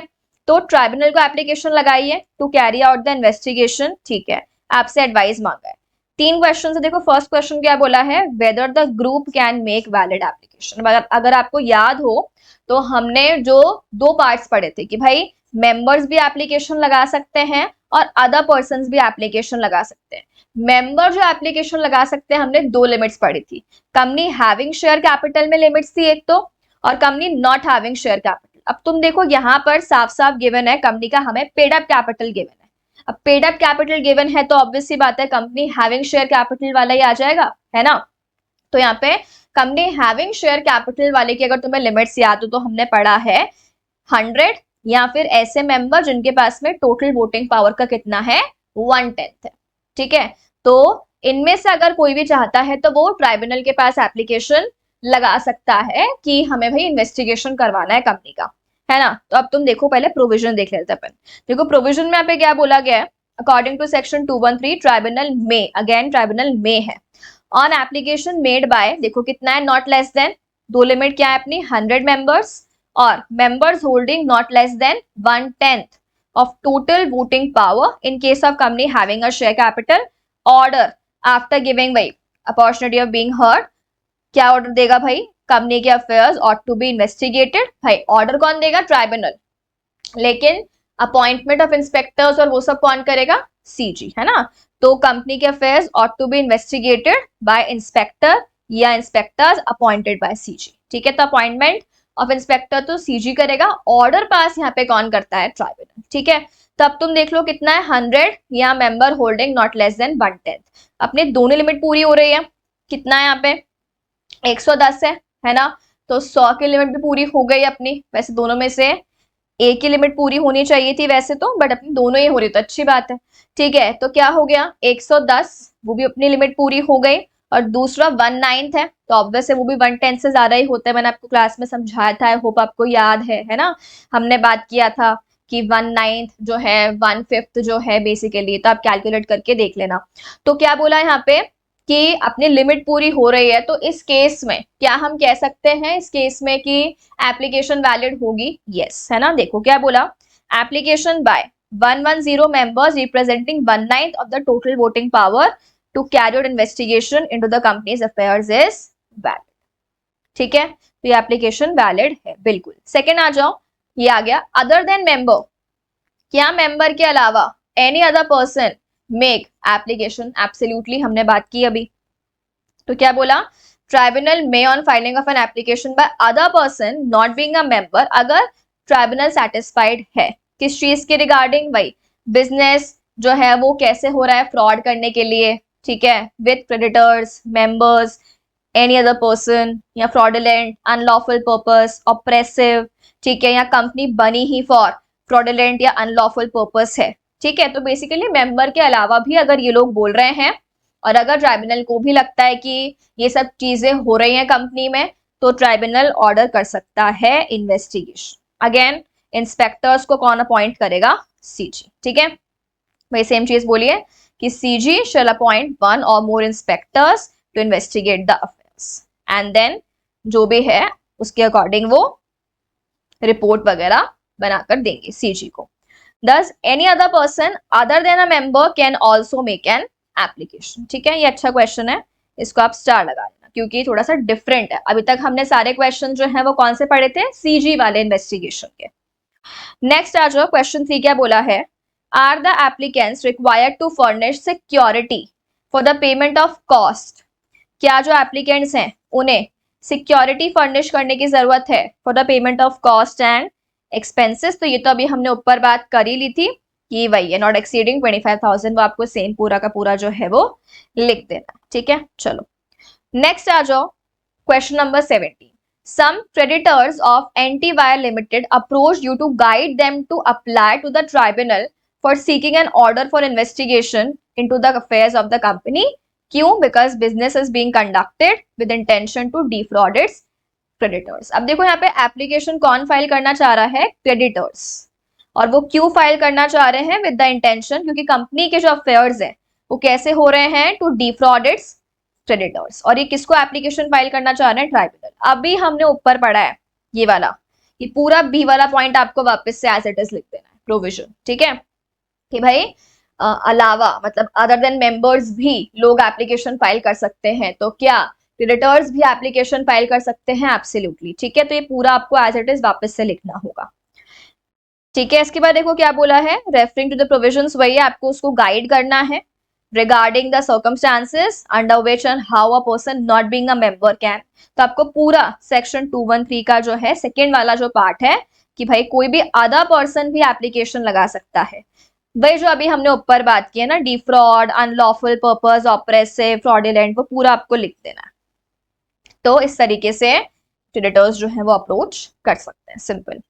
तो ट्राइब्यूनल को एप्लीकेशन लगाई है to carry out the investigation. ठीक है, आपसे एडवाइस मांगा है। 3 क्वेश्चन है, देखो फर्स्ट क्वेश्चन क्या बोला है, whether the group can make valid application. अगर आपको याद हो तो हमने जो 2 पार्ट्स पढ़े थे कि भाई मेंबर्स भी एप्लीकेशन लगा सकते हैं और अदर पर्संस भी एप्लीकेशन लगा सकते हैं। मेंबर जो एप्लीकेशन लगा सकते हैं, हमने 2 लिमिट्स पढ़ी थी, कंपनी हैविंग शेयर कैपिटल में लिमिट्स थी एक तो, और company not having share capital. अब तुम देखो यहाँ पर साफ साफ गिवन है कंपनी का हमें पेड अप कैपिटल गिवन है। अब पेड अप कैपिटल गिवन है तो ऑब्वियस सी बात है कंपनी हैविंग शेयर कैपिटल वाला ही आ जाएगा, है ना। तो यहाँ पे कंपनी हैविंग शेयर कैपिटल वाले की अगर तुम्हें लिमिट्स याद हो तो हमने पढ़ा है 100 या फिर ऐसे मेंबर जिनके पास में टोटल वोटिंग पावर का कितना है 1/10 है, ठीक है। तो इनमें से अगर कोई भी चाहता है तो वो ट्राइब्यूनल के पास एप्लीकेशन लगा सकता है कि हमें भाई इन्वेस्टिगेशन करवाना है कंपनी का, है ना। तो अब तुम देखो पहले प्रोविजन देख लेते हैं अपन। देखो प्रोविजन में यहाँ पे क्या बोला गया है, अकॉर्डिंग टू सेक्शन 213 ट्राइब्यूनल में, अगेन ट्राइब्यूनल में है, ऑन एप्लीकेशन मेड बाय, देखो कितना है नॉट लेस देन, दो लिमिट क्या है अपनी 100 मेंबर्स और members holding not less than 1/10 of total voting power in case of company having a share capital order after giving way opportunity of being heard। क्या ऑर्डर देगा भाई, कंपनी के affairs ought to be investigated. भाई ऑर्डर कौन देगा, ट्राइब्यूनल, लेकिन अपॉइंटमेंट ऑफ इंस्पेक्टर्स और वो सब कौन करेगा, सीजी, है ना। तो कंपनी के affairs ought to be investigated by inspector या इंस्पेक्टर्स अपॉइंटेड बाय सीजी, ठीक है। तो अपॉइंटमेंट ऑफ इंस्पेक्टर तो सीजी करेगा, ऑर्डर पास यहाँ पे कौन करता है, ट्राइब्यूनल, ठीक है। तब तुम देख लो कितना है 100 या member holding not less than 1/10, अपने दोनों लिमिट पूरी हो रही है, कितना है यहाँ पे 110 है ना। तो 100 की लिमिट भी पूरी हो गई अपनी, वैसे दोनों में से एक की लिमिट पूरी होनी चाहिए थी वैसे तो, बट अपनी दोनों ही हो रही तो अच्छी बात है, ठीक है। तो क्या हो गया 110, वो भी अपनी लिमिट पूरी हो गई, और दूसरा 1/9 है तो ऑब्वियस है वो भी 1/10 से ज्यादा ही होता है, मैंने आपको क्लास में समझाया था, आई होप आपको याद है ना। हमने बात किया था कि 1/9 जो है 1/5 जो है बेसिकली, तो आप कैलकुलेट करके देख लेना। तो क्या बोला यहाँ पे कि अपनी लिमिट पूरी हो रही है, तो इस केस में क्या हम कह सकते हैं इस केस में कि एप्लीकेशन वैलिड होगी, यस, है ना। देखो क्या बोला, application by 110 members representing 1/9 of the total voting power to carry out investigation into the companies affairs is valid, ठीक है। तो ये एप्लीकेशन वैलिड है, बिल्कुल। सेकेंड आ जाओ, ये आ गया अदर देन मेंबर, क्या मेंबर के अलावा any other person make application, absolutely हमने बात की अभी। तो क्या बोला, ट्राइब्यूनल में on filing of an application by other person not being a member, अगर ट्राइब्यूनल सेटिस्फाइड है किस चीज के रिगार्डिंग, भाई बिजनेस जो है वो कैसे हो रहा है फ्रॉड करने के लिए, ठीक है, with creditors, members, any other person, या फ्रॉडुलेंट, अनलॉफुल पर्पस, ऑप्रेसिव, ठीक है, या कंपनी बनी ही फॉर फ्रॉडुलेंट या अनलॉफुल पर्पस है, ठीक है। तो बेसिकली मेंबर के अलावा भी अगर ये लोग बोल रहे हैं और अगर ट्राइब्यूनल को भी लगता है कि ये सब चीजें हो रही हैं कंपनी में, तो ट्राइब्यूनल ऑर्डर कर सकता है इन्वेस्टिगेशन। अगेन इंस्पेक्टर्स को कौन अपॉइंट करेगा, सीजी, ठीक है। भाई सेम चीज बोलिए कि सीजी शैल अपॉइंट 1 और more inspectors to investigate the affairs, and then जो भी है उसके अकॉर्डिंग वो रिपोर्ट वगैरह बनाकर देंगे सीजी को। Thus, any other person other than a member can also make an application, ठीक है। ये अच्छा क्वेश्चन है, इसको आप स्टार लगा लेना क्योंकि थोड़ा सा डिफरेंट है। अभी तक हमने सारे क्वेश्चन जो है वो कौन से पढ़े थे, सीजी वाले इन्वेस्टिगेशन के। नेक्स्ट आ जाओ, क्वेश्चन 3 क्या बोला है, are the applicants required to furnish security for the payment of cost, क्या जो एप्लीकेंट्स हैं उन्हें सिक्योरिटी फर्निश करने की जरूरत है for the payment of cost and expenses. तो ये तो अभी हमने ऊपर बात कर ही ली थी कि वही है नॉट एक्सीडिंग 25,000, वो आपको सेम पूरा का पूरा जो है वो लिख देना, ठीक है। चलो नेक्स्ट आ जाओ, question number 17, some creditors of Antiwire Limited approached you to guide them to apply to the tribunal for seeking an order for investigation into the affairs of the company, क्यों, because business is being conducted with intention to defraud its creditors. अब देखो यहाँ पे एप्लीकेशन कौन फाइल करना चाह रहा है, क्रेडिटर्स, और वो क्यों फाइल करना चाह रहे हैं, विद द इंटेंशन, क्योंकि कंपनी के जो अफेयर्स है वो कैसे हो रहे हैं, टू डिफ्रॉड इट्स क्रेडिटर्स। और ये किसको एप्लीकेशन फाइल करना चाह रहे हैं, ट्राइब्यूनल। अभी हमने ऊपर पढ़ा है ये वाला, ये पूरा बी वाला पॉइंट आपको वापस से एज इट इज लिख देना है, प्रोविजन, ठीक है, कि भाई अलावा मतलब अदर देन मेंबर्स भी लोग एप्लीकेशन फाइल कर सकते हैं, तो क्या क्रेडिटर्स भी एप्लीकेशन फाइल कर सकते हैं, एब्सोल्युटली, ठीक है। तो ये पूरा आपको एज इट इज वापस से लिखना होगा, ठीक है। इसके बाद देखो क्या बोला है, रेफरिंग टू द प्रोविजंस, वही है आपको उसको गाइड करना है, regarding the circumstances under which and how a person not being a member can. तो आपको पूरा सेक्शन 213 का जो है सेकेंड वाला जो पार्ट है कि भाई कोई भी अदर पर्सन भी एप्लीकेशन लगा सकता है, वही जो अभी हमने ऊपर बात की है ना, defrauded, unlawful purpose, oppressive, fraudulent, वो पूरा आपको लिख देना है। तो इस तरीके से क्रेडिटर्स जो है वो अप्रोच कर सकते हैं, सिंपल।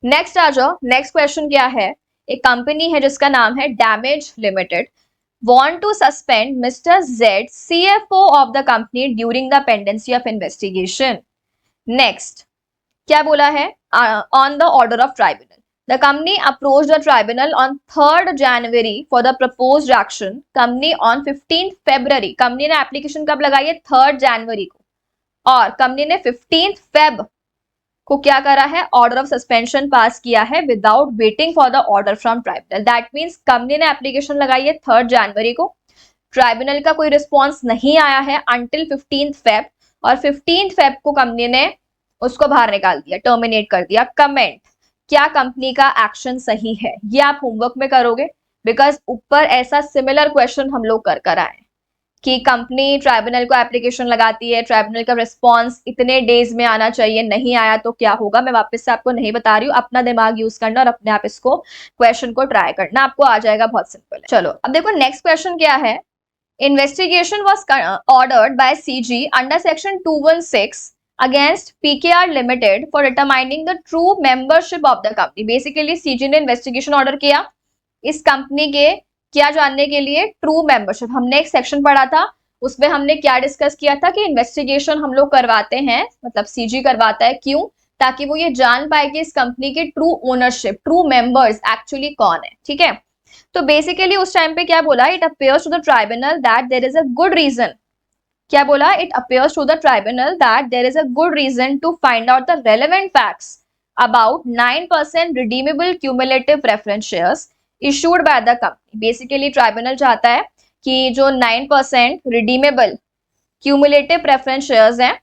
नेक्स्ट आ जाओ, नेक्स्ट क्वेश्चन क्या है। एक कंपनी है जिसका नाम है damage limited want to suspend Mr. Z, CFO of the company during the pendency of investigation. Next, क्या बोला है? On the order of tribunal, the company approached the tribunal on 3rd January for the proposed action. Company on 15th February, company ने एप्लीकेशन कब लगाई है? 3rd January को, और कंपनी ने 15th Feb को क्या करा है? ऑर्डर ऑफ सस्पेंशन पास किया है without waiting for the order from tribunal. That means company ने एप्लीकेशन लगाई है 3rd जनवरी को, ट्राइब्यूनल का कोई रिस्पॉन्स नहीं आया है अंटिल 15th फेब, और 15th फेब को कंपनी ने उसको बाहर निकाल दिया, टर्मिनेट कर दिया। कमेंट, क्या कंपनी का एक्शन सही है? ये आप होमवर्क में करोगे, बिकॉज ऊपर ऐसा सिमिलर क्वेश्चन हम लोग कर आए कि कंपनी ट्राइब्यूनल को एप्लीकेशन लगाती है, ट्राइब्यूनल का रिस्पांस इतने डेज में आना चाहिए, नहीं आया तो क्या होगा। मैं वापस से आपको नहीं बता रही हूँ, अपना दिमाग यूज करना और अपने आप इसको क्वेश्चन को ट्राई करना, आपको आ जाएगा, बहुत सिंपल है। चलो अब देखो नेक्स्ट क्वेश्चन क्या है। Investigation was ordered bye CG under section 216 against PKR limited for determining the true membership of the company. Basically CG ने इन्वेस्टिगेशन ऑर्डर किया इस कंपनी के क्या जानने के लिए? True membership. हमने एक सेक्शन पढ़ा था, उसमें हमने क्या डिस्कस किया था कि इन्वेस्टिगेशन हम लोग करवाते हैं, मतलब सीजी करवाता है, क्यों? ताकि वो ये जान पाए कि इस कंपनी के true ownership, true members actually कौन है, ठीक है। तो बेसिकली उस टाइम पे क्या बोला? It appears to the tribunal that there is a good reason. क्या बोला? It appears to the tribunal that there is a good reason to find out the relevant facts about 9% redeemable cumulative preference shares issued by the company. Basically tribunal चाहता है कि जो 9% रिडीमेबल क्यूमुलेटिव प्रेफरेंस शेयर्स हैं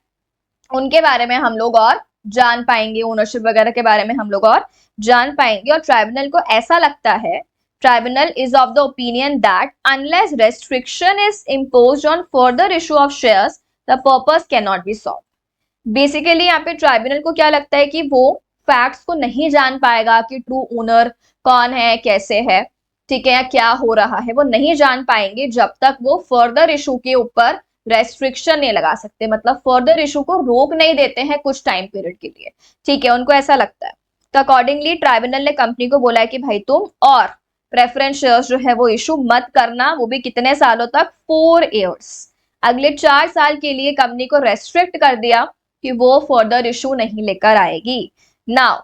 उनके बारे में हम लोग और जान पाएंगे, ओनरशिप वगैरह के बारे में हम लोग और जान पाएंगे। और ट्राइब्यूनल को ऐसा लगता है, tribunal is of the opinion that unless restriction is imposed on further issue of shares the purpose can not be solve. Basically यहाँ पे ट्राइब्यूनल को क्या लगता है कि वो फैक्ट्स को नहीं जान पाएगा कि ट्रू ओनर कौन है, कैसे है, ठीक है, या क्या हो रहा है, वो नहीं जान पाएंगे जब तक वो फर्दर इशू के ऊपर रेस्ट्रिक्शन नहीं लगा सकते, मतलब फर्दर इशू को रोक नहीं देते हैं कुछ टाइम पीरियड के लिए, ठीक है, उनको ऐसा लगता है। तो अकॉर्डिंगली ट्राइब्यूनल ने कंपनी को बोला है कि भाई तुम और प्रेफरेंस शेयर्स जो है वो इशू मत करना, वो भी कितने सालों तक? 4 years। अगले 4 साल के लिए कंपनी को रेस्ट्रिक्ट कर दिया कि वो फर्दर इशू नहीं लेकर आएगी। Now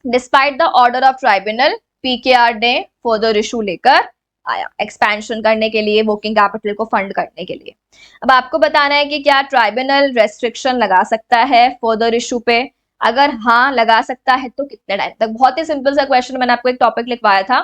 despite the order of tribunal, PKR ने फर्दर इशू लेकर आया एक्सपेंशन करने के लिए, वर्किंग कैपिटल को फंड करने के लिए। अब आपको बताना है कि क्या ट्राइब्यूनल रेस्ट्रिक्शन लगा सकता है फर्दर इशू पे? अगर हाँ लगा सकता है तो कितने टाइम तक? बहुत ही सिंपल सा क्वेश्चन, मैंने आपको एक टॉपिक लिखवाया था।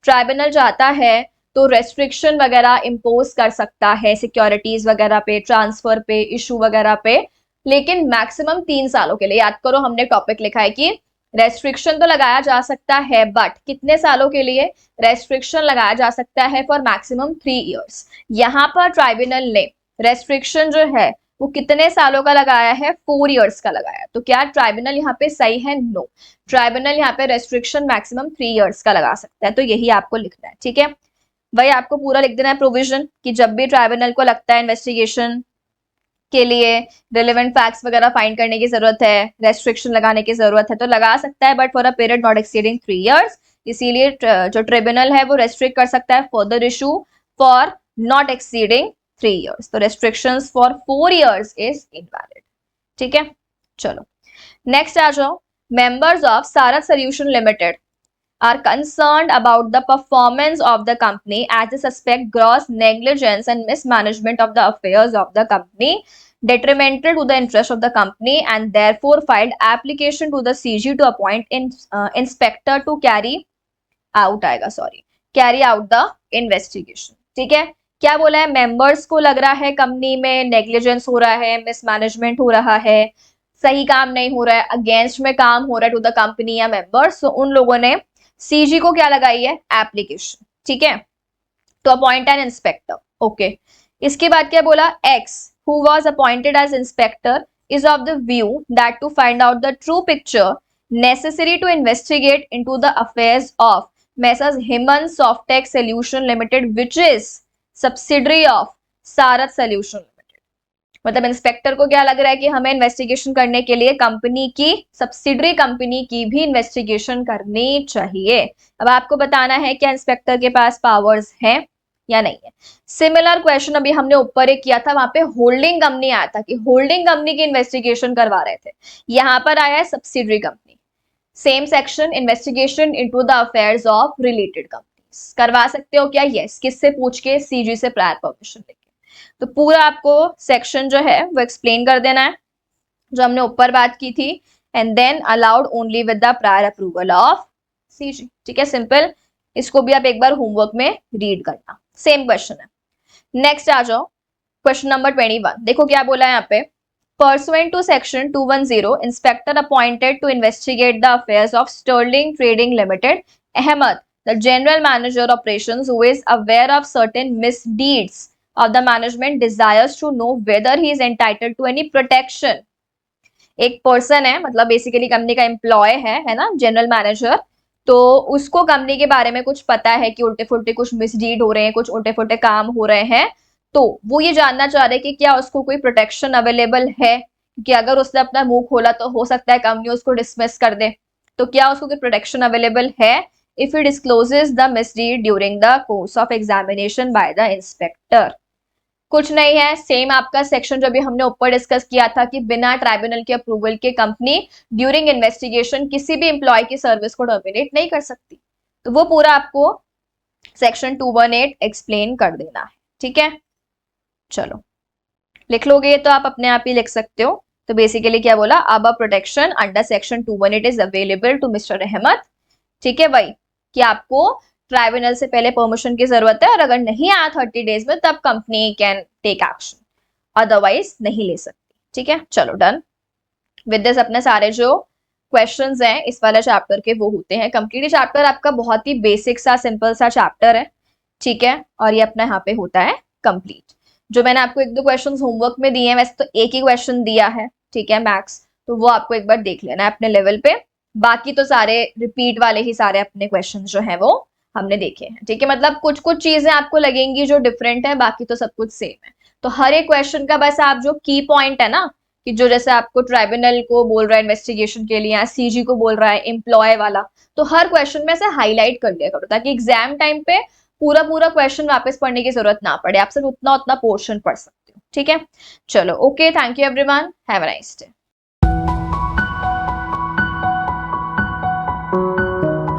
ट्राइब्यूनल चाहता है तो रेस्ट्रिक्शन वगैरह इम्पोज कर सकता है सिक्योरिटीज वगैरह पे, ट्रांसफर पे, इशू वगैरह पे, लेकिन मैक्सिमम 3 सालों के लिए। याद करो हमने टॉपिक लिखा है कि रेस्ट्रिक्शन तो लगाया जा सकता है, बट कितने सालों के लिए? रेस्ट्रिक्शन लगाया जा सकता है फॉर मैक्सिमम 3 years। यहाँ पर ट्राइब्यूनल ने रेस्ट्रिक्शन जो है वो कितने सालों का लगाया है? 4 years का लगाया। तो क्या ट्राइब्यूनल यहाँ पे सही है? नो, ट्राइब्यूनल यहाँ पे रेस्ट्रिक्शन मैक्सिमम 3 years का लगा सकता है, तो यही आपको लिखना है, ठीक है। वही आपको पूरा लिख देना है प्रोविजन कि जब भी ट्राइब्यूनल को लगता है इन्वेस्टिगेशन के लिए रिलेवेंट फैक्ट्स वगैरह फाइंड करने की जरूरत है, रेस्ट्रिक्शन लगाने की जरूरत है, तो लगा सकता है, but for a period not exceeding 3 years। इसीलिए जो ट्रिब्यूनल है वो रेस्ट्रिक्ट कर सकता है further issue for not exceeding 3 years। तो restrictions for 4 years is invalid, ठीक है। चलो नेक्स्ट आ जाओ। Members of Sarath solution limited are concerned about the performance of the company as they suspect gross negligence and mismanagement of the affairs of the company detrimental to the interest of the company, and therefore filed application to the CG to appoint inspector to carry out the investigation। ठीक है, क्या बोला है? मेंबर्स को लग रहा है कंपनी में नेग्लिजेंस हो रहा है, मिसमैनेजमेंट हो रहा है, सही काम नहीं हो रहा है, अगेंस्ट में काम हो रहा है टू द कंपनी या मेंबर्स, तो उन लोगों ने सीजी को क्या लगाई है? एप्लीकेशन, ठीक है। to appoint an inspector. Okay. इसके बाद क्या बोला, X who was appointed as inspector is of the view that to find out the true picture necessary to investigate into the affairs of Messrs Hemant Softtech Solution Limited, which is subsidiary of Sarath Solution Limited. मतलब इंस्पेक्टर को क्या लग रहा है कि हमें इन्वेस्टिगेशन करने के लिए कंपनी की, सब्सिडरी कंपनी की भी इन्वेस्टिगेशन करनी चाहिए. अब आपको बताना है क्या इंस्पेक्टर के पास पावर्स हैं या नहीं है. सिमिलर क्वेश्चन अभी हमने ऊपर एक किया था, वहां पे होल्डिंग कंपनी आया था कि होल्डिंग कंपनी की इन्वेस्टिगेशन करवा रहे थे. यहां पर आया है subsidiary company. Same section, investigation into the affairs of related companies. करवा सकते हो क्या? यस. किससे पूछ के? सीजी से प्रायर परमिशन लेके. तो पूरा आपको सेक्शन जो है वो एक्सप्लेन कर देना है जो हमने ऊपर बात की थी. And then allowed only with the prior approval of CG. ठीक है, सिंपल. इसको भी आप एक बार होमवर्क में रीड करना. सेम क्वेश्चन है. नेक्स्ट आ जाओ, क्वेश्चन नंबर 21. देखो क्या बोला है यहाँ पे. Pursuant to section 210, inspector appointed to investigate the affairs of Sterling Trading Limited, Ahmed, the general manager operations, who is aware of certain misdeeds of the management, desires to know whether he is entitled to any protection. एक पर्सन है, मतलब बेसिकली कंपनी का एम्प्लॉय है ना, जनरल मैनेजर. तो उसको कंपनी के बारे में कुछ पता है कि उल्टे फुल्टे कुछ मिसडीड हो रहे हैं, कुछ उल्टे फुल्टे काम हो रहे हैं. तो वो ये जानना चाह रहे हैं कि क्या उसको कोई प्रोटेक्शन अवेलेबल है, कि अगर उसने अपना मुंह खोला तो हो सकता है कंपनी उसको डिसमिस कर दे. तो क्या उसको कोई प्रोटेक्शन अवेलेबल है if he discloses the misdeed during the course of examination by the inspector. कुछ नहीं है, सेम आपका सेक्शन जो भी हमने ऊपर डिस्कस किया था कि बिना ट्राइब्यूनल के अप्रूवल के कंपनी ड्यूरिंग इन्वेस्टिगेशन किसी भी एम्प्लॉय की सर्विस को टर्मिनेट नहीं कर सकती. तो वो पूरा आपको सेक्शन 218 एक्सप्लेन कर देना है. ठीक है, चलो लिख लोगे तो आप अपने आप ही लिख सकते हो. तो बेसिकली क्या बोला, अब protection under section 218 is available to mister Ahmed. ठीक है, वही कि आपको ट्राइब्यूनल से पहले परमिशन की जरूरत है, और अगर नहीं आया 30 डेज में तब company can take action, otherwise नहीं ले सकती. ठीक है, चलो डन. विद दिस अपने सारे जो क्वेश्चंस हैं इस वाले चैप्टर के वो होते हैं कंप्लीट. चैप्टर आपका बहुत ही बेसिक सा सिंपल सा चैप्टर है. ठीक है, और ये अपना यहाँ पे होता है कंप्लीट. जो मैंने आपको 1-2 क्वेश्चंस होमवर्क में दिए हैं, वैसे तो एक ही क्वेश्चन दिया है. ठीक है, मैक्स, तो वो आपको एक बार देख लेना है अपने लेवल पे. बाकी तो सारे रिपीट वाले ही सारे अपने क्वेश्चन जो है वो हमने देखे हैं. ठीक है, मतलब कुछ कुछ चीजें आपको लगेंगी जो डिफरेंट है, बाकी तो सब कुछ सेम है. तो हर एक क्वेश्चन का बस आप जो की पॉइंट है ना, कि जो जैसे आपको ट्राइब्यूनल को बोल रहा है इन्वेस्टिगेशन के लिए, या सीजी को बोल रहा है एम्प्लॉय वाला, तो हर क्वेश्चन में से हाईलाइट कर लिया करो ताकि एग्जाम टाइम पे पूरा पूरा क्वेश्चन वापस पढ़ने की जरूरत ना पड़े. आप सिर्फ उतना उतना पोर्शन पढ़ सकते हो. ठीक है, चलो okay, thank you everyone, have a nice day.